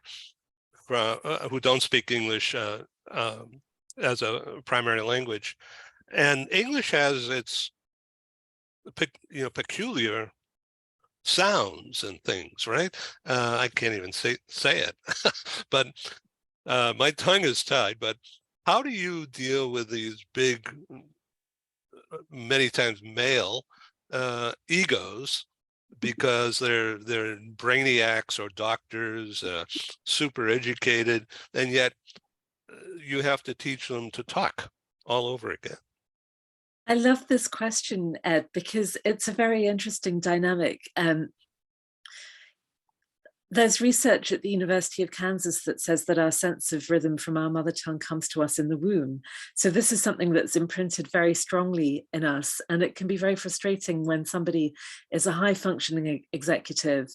who don't speak English as a primary language, and English has its peculiar sounds and things, right? I can't even say it, but my tongue is tied. But how do you deal with these big, many times male egos, because they're brainiacs or doctors, super educated, and yet you have to teach them to talk all over again? I love this question, Ed, because it's a very interesting dynamic. There's research at the University of Kansas that says that our sense of rhythm from our mother tongue comes to us in the womb. So this is something that's imprinted very strongly in us. And it can be very frustrating when somebody is a high functioning executive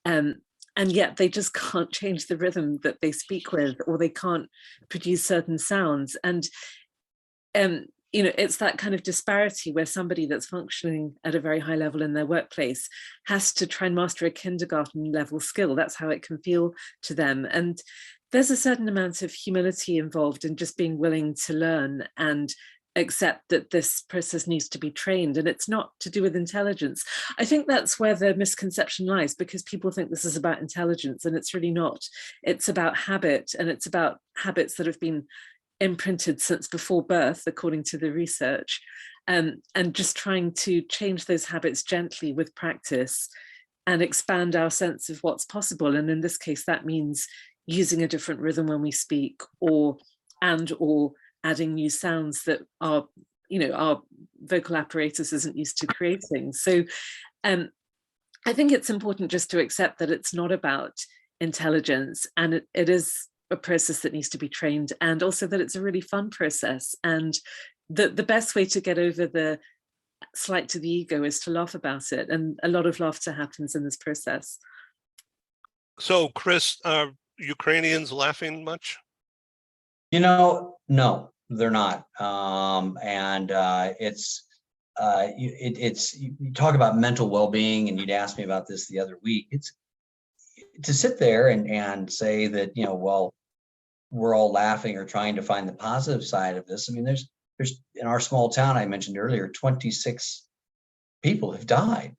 and yet they just can't change the rhythm that they speak with, or they can't produce certain sounds. And it's that kind of disparity where somebody that's functioning at a very high level in their workplace has to try and master a kindergarten level skill. That's how it can feel to them. And there's a certain amount of humility involved in just being willing to learn and accept that this process needs to be trained, and it's not to do with intelligence. I think that's where the misconception lies, because people think this is about intelligence, and it's really not. It's about habit, and it's about habits that have been imprinted since before birth, according to the research, and just trying to change those habits gently with practice and expand our sense of what's possible. And in this case, that means using a different rhythm when we speak, or adding new sounds that our vocal apparatus isn't used to creating. So I think it's important just to accept that it's not about intelligence, and it is a process that needs to be trained, and also that it's a really fun process. And the best way to get over the slight to the ego is to laugh about it. And a lot of laughter happens in this process. So, Chris, are Ukrainians laughing much? No. they're not. You talk about mental well-being, and you'd asked me about this the other week. It's to sit there and say that, well, we're all laughing or trying to find the positive side of this. I mean, there's in our small town I mentioned earlier, 26 people have died.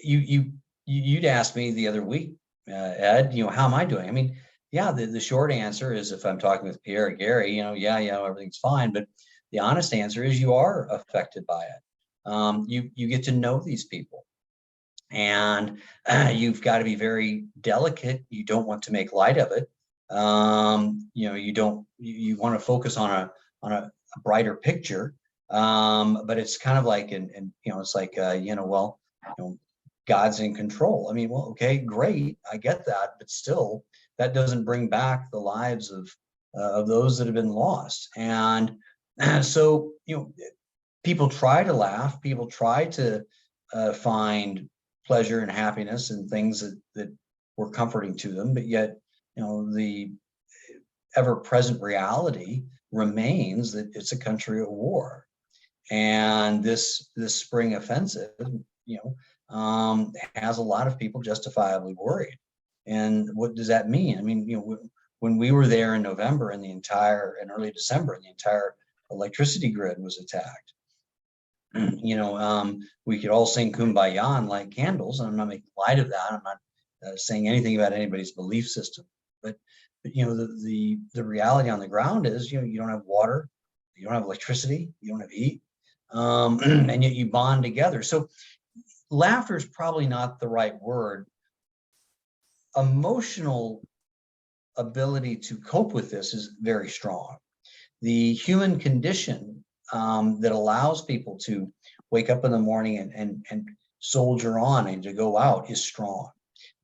You'd asked me the other week, Ed, how am I doing? I mean, yeah, the short answer is, if I'm talking with Pierre or Gary, yeah, everything's fine. But the honest answer is you are affected by it. You get to know these people, and you've got to be very delicate. You don't want to make light of it. You want to focus on a brighter picture. But it's kind of like, it's like, God's in control. I mean, well, okay, great, I get that, but still, that doesn't bring back the lives of those that have been lost. And so, people try to laugh, people try to find pleasure and happiness and things that were comforting to them, but yet, the ever-present reality remains that it's a country at war. And this spring offensive, has a lot of people justifiably worried. And what does that mean? I mean, when we were there in November and early December, and the entire electricity grid was attacked, we could all sing Kumbaya and light candles, and I'm not making light of that. I'm not saying anything about anybody's belief system, but the reality on the ground is, you don't have water, you don't have electricity, you don't have heat, and yet you bond together. So laughter is probably not the right word. Emotional ability to cope with this is very strong. The human condition that allows people to wake up in the morning and soldier on and to go out is strong.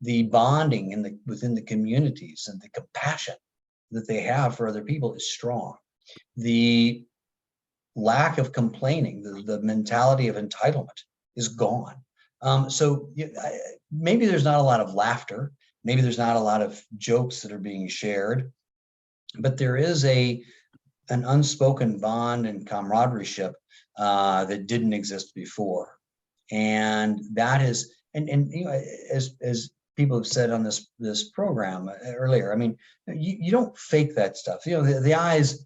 The bonding within the communities and the compassion that they have for other people is strong. The lack of complaining, the mentality of entitlement is gone. So maybe there's not a lot of laughter, maybe there's not a lot of jokes that are being shared, but there is an unspoken bond and camaraderie that didn't exist before. And that is, as people have said on this program earlier, I mean, you don't fake that stuff. The eyes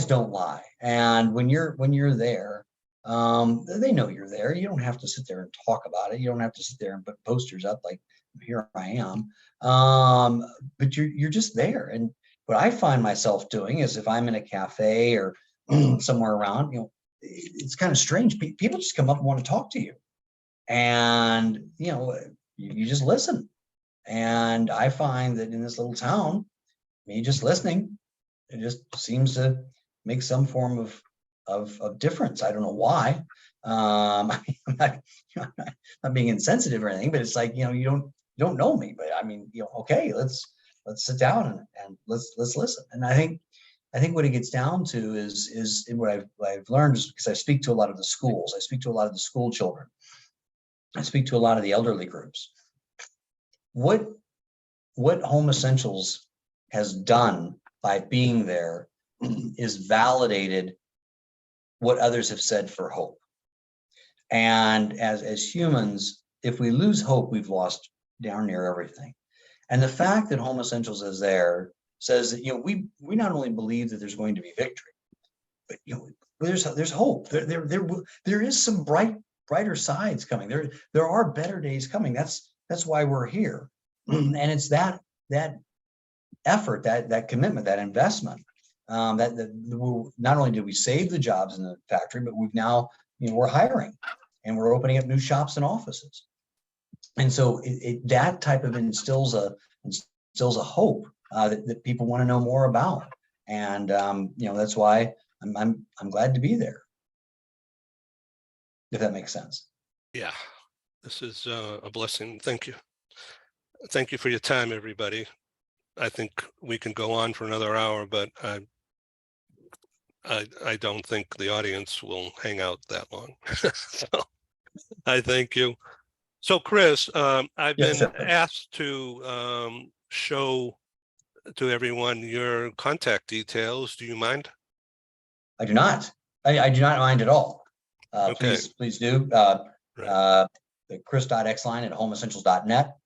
don't lie. And when you're there, they know you're there. You don't have to sit there and talk about it. You don't have to sit there and put posters up like, here I am. But you're just there. And what I find myself doing is, if I'm in a cafe or somewhere around, it's kind of strange. People just come up and want to talk to you, and you just listen. And I find that in this little town, me just listening, it just seems to make some form of difference. I don't know why. I'm not being insensitive or anything, but it's like, you don't know me, but I mean, okay, let's sit down and let's listen. And I think what it gets down to is what I've learned, is because I speak to a lot of the schools, I speak to a lot of the school children, I speak to a lot of the elderly groups. What Home Essentials has done by being there is validated what others have said for hope. And as humans, if we lose hope, we've lost darn near everything. And the fact that Home Essentials is there says that, we not only believe that there's going to be victory, but there's hope. There is some brighter sides coming. There are better days coming. That's why we're here. And it's that effort, that commitment, that investment, that not only did we save the jobs in the factory, but we've now, we're hiring and we're opening up new shops and offices. And so that type of instills a hope that people want to know more about. And that's why I'm glad to be there, if that makes sense. Yeah, this is a blessing. Thank you. Thank you for your time, everybody. I think we can go on for another hour, but I don't think the audience will hang out that long. So I thank you. So Chris, I've Yes, been sir. asked to show to everyone your contact details. Do you mind? I do not. I do not mind at all. Okay. Please do. Right. The chris.xline@homeessentials.net.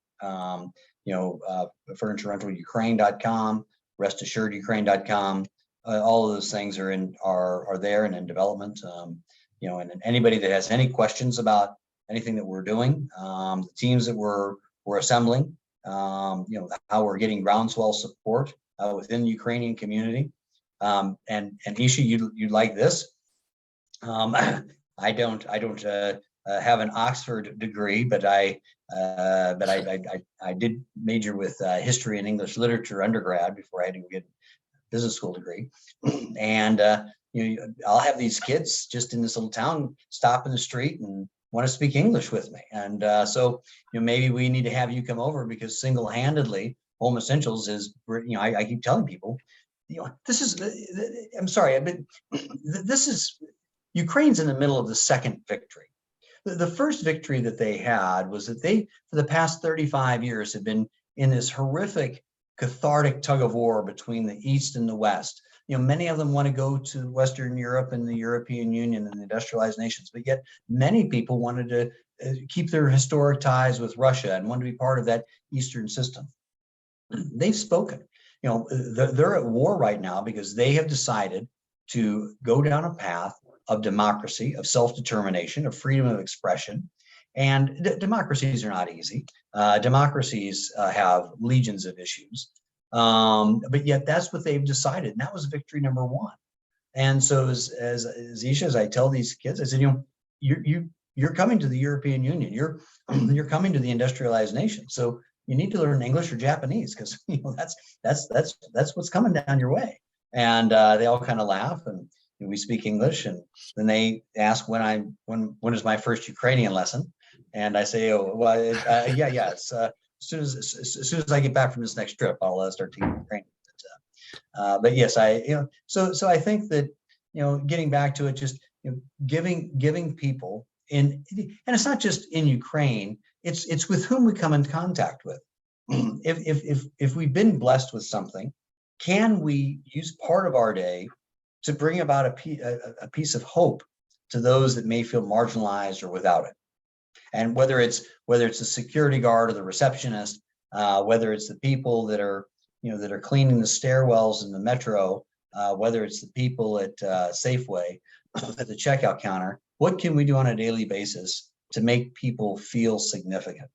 Furniture rental Ukraine.com, restassuredukraine.com. All of those things are there and in development. And anybody that has any questions about anything that we're doing, the teams that we're assembling, how we're getting groundswell support within the Ukrainian community. And Isha, you like this? I don't have an Oxford degree, but I did major with history and English literature undergrad before I had to get a business school degree. And I'll have these kids just in this little town stop in the street and want to speak English with me. And so maybe we need to have you come over, because single-handedly Home Essentials is, I keep telling people, this is, I'm sorry, but this is, Ukraine's in the middle of the second victory. The first victory that they had was that they, for the past 35 years, have been in this horrific, cathartic tug of war between the East and the West. Many of them want to go to Western Europe and the European Union and the industrialized nations, but yet many people wanted to keep their historic ties with Russia and want to be part of that Eastern system. They've spoken. They're at war right now because they have decided to go down a path of democracy, of self-determination, of freedom of expression. And democracies are not easy. Democracies have legions of issues. But yet that's what they've decided. And that was victory number one. And so as Isha, as I tell these kids, I said, you're coming to the European Union. You're coming to the industrialized nation. So you need to learn English or Japanese, because that's what's coming down your way. And they all kind of laugh, and we speak English. And then they ask when is my first Ukrainian lesson, and I say, oh well, yeah, it's as soon as I get back from this next trip, I'll start teaching Ukrainian. But yes, so I think that getting back to it, just giving people and it's not just in Ukraine. It's with whom we come in contact with. If we've been blessed with something, can we use part of our day to bring about a piece of hope to those that may feel marginalized or without it? And whether it's a security guard or the receptionist, whether it's the people that are cleaning the stairwells in the metro, whether it's the people at Safeway at the checkout counter, what can we do on a daily basis to make people feel significant?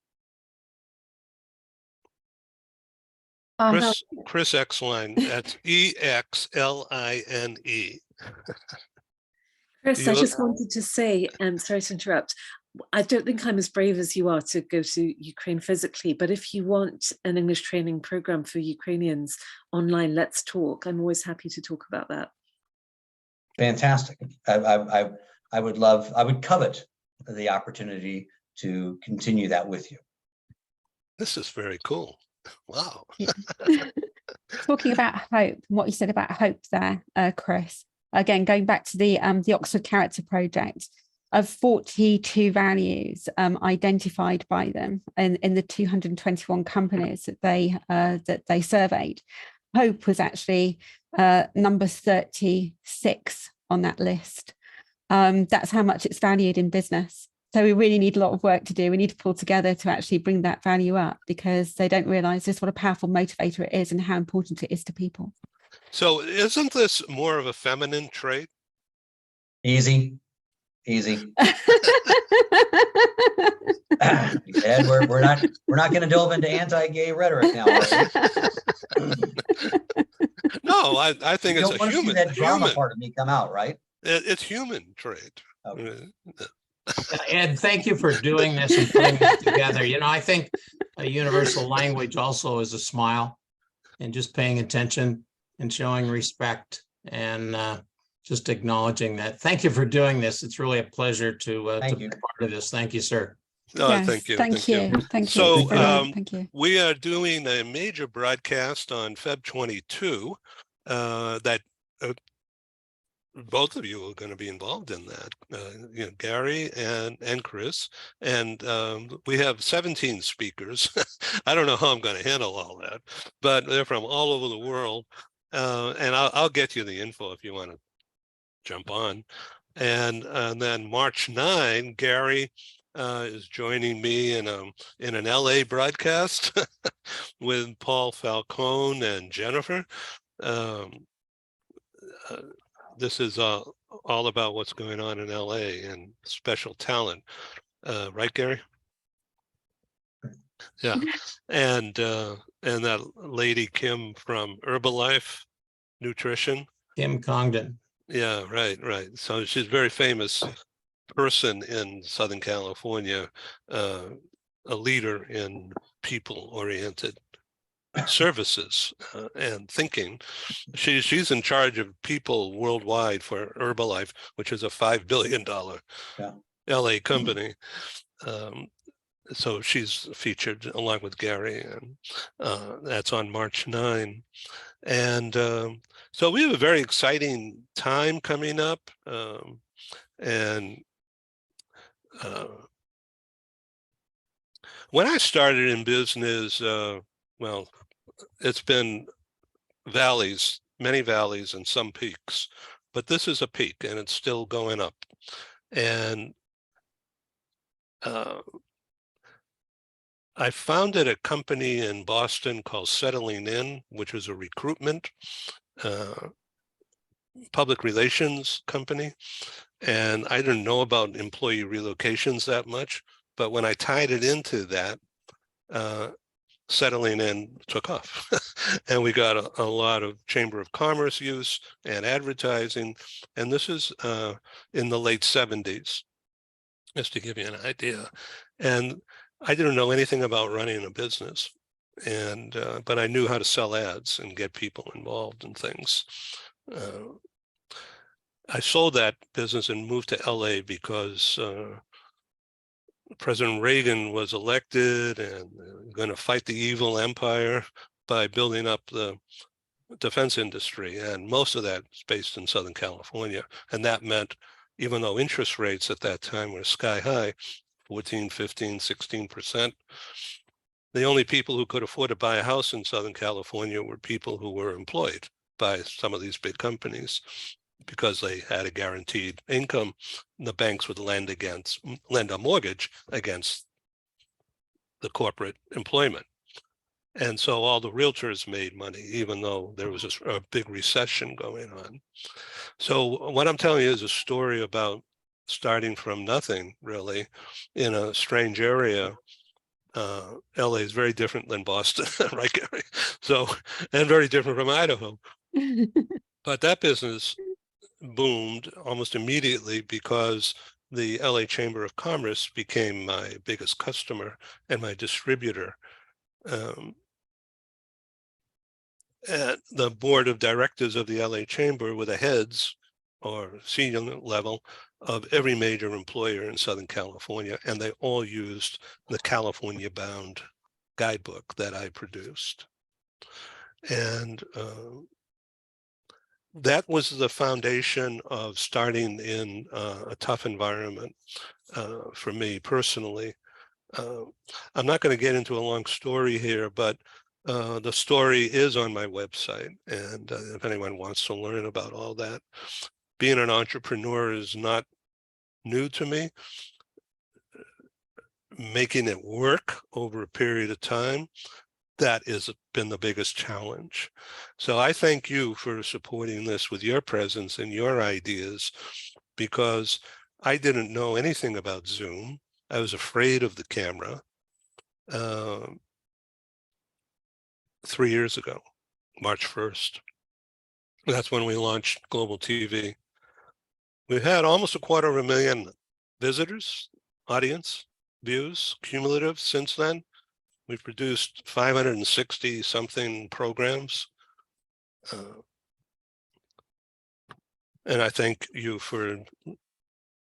Chris Xline, that's EXLINE. Chris, I just wanted to say, and sorry to interrupt, I don't think I'm as brave as you are to go to Ukraine physically, but if you want an English training program for Ukrainians online, let's talk. I'm always happy to talk about that. Fantastic. I would covet the opportunity to continue that with you. This is very cool. Wow. Talking about hope, what you said about hope there, Chris, again, going back to the Oxford Character Project, of 42 values identified by them in the 221 companies that they surveyed, hope was actually number 36 on that list. That's how much it's valued in business. So we really need a lot of work to do. We need to pull together to actually bring that value up, because they don't realize just what a powerful motivator it is and how important it is to people. So isn't this more of a feminine trait? Easy. Ed, we're not going to delve into anti-gay rhetoric now. No, I think it's a human. That drama part of me come out, right? It's human trait. Okay. Ed, thank you for doing this and putting this together. I think a universal language also is a smile and just paying attention and showing respect and just acknowledging that. Thank you for doing this. It's really a pleasure to be part of this. Thank you, sir. Yes, thank you. Thank you. So thank you. We are doing a major broadcast on Feb 22 that both of you are going to be involved in that. You know, Gary and Chris, and we have 17 speakers. I don't know how I'm going to handle all that, but they're from all over the world. And I'll get you the info if you want to jump on. And then March 9, Gary is joining me in an LA broadcast with Paul Falcone and Jennifer. This is all about what's going on in LA and special talent, right, Gary? Yeah, and that lady Kim from Herbalife Nutrition. Kim Congdon. Yeah, right. So she's a very famous person in Southern California, a leader in people-oriented services and thinking. She's in charge of people worldwide for Herbalife, which is a $5 billion LA company. So she's featured along with Gary, and that's on March 9. And so we have a very exciting time coming up. And when I started in business, well, it's been valleys, many valleys and some peaks, but this is a peak and it's still going up. And I founded a company in Boston called Settling In, which was a recruitment public relations company. And I didn't know about employee relocations that much, but when I tied it into that, Settling In took off. And we got a lot of Chamber of Commerce use and advertising. And this is in the late 70s, just to give you an idea. And I didn't know anything about running a business, and but I knew how to sell ads and get people involved in things. I sold that business and moved to LA because President Reagan was elected and going to fight the evil empire by building up the defense industry. And most of that is based in Southern California. And that meant, even though interest rates at that time were sky high, 14, 15, 16%, the only people who could afford to buy a house in Southern California were people who were employed by some of these big companies, because they had a guaranteed income. The banks would lend a mortgage against the corporate employment. And so all the realtors made money, even though there was a big recession going on. So what I'm telling you is a story about starting from nothing, really, in a strange area. LA is very different than Boston, right, Gary? So, and very different from Idaho. But that business boomed almost immediately because the LA Chamber of Commerce became my biggest customer and my distributor. And the board of directors of the LA Chamber were the heads or senior level of every major employer in Southern California, and they all used the California Bound guidebook that I produced. And that was the foundation of starting in a tough environment for me personally. I'm not going to get into a long story here, but the story is on my website. And if anyone wants to learn about all that, being an entrepreneur is not new to me. Making it work over a period of time, that has been the biggest challenge. So I thank you for supporting this with your presence and your ideas, because I didn't know anything about Zoom. I was afraid of the camera 3 years ago, March 1st. That's when we launched Global TV. We've had almost 250,000 visitors, audience, views, cumulative since then. We've produced 560 something programs. And I thank you for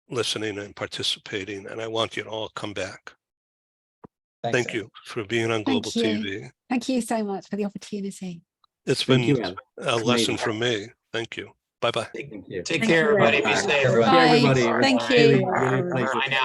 listening and participating, and I want you to all come back. Thanks, Thank you for being on Global TV. Thank you so much for the opportunity. It's Thank been you, Al. a lesson for me. Thank you. Bye-bye. Take Thank you. take Thank care, you. everybody. Be Bye. safe. Everyone. Bye. Everybody, Thank really, you. really a pleasure. Bye now.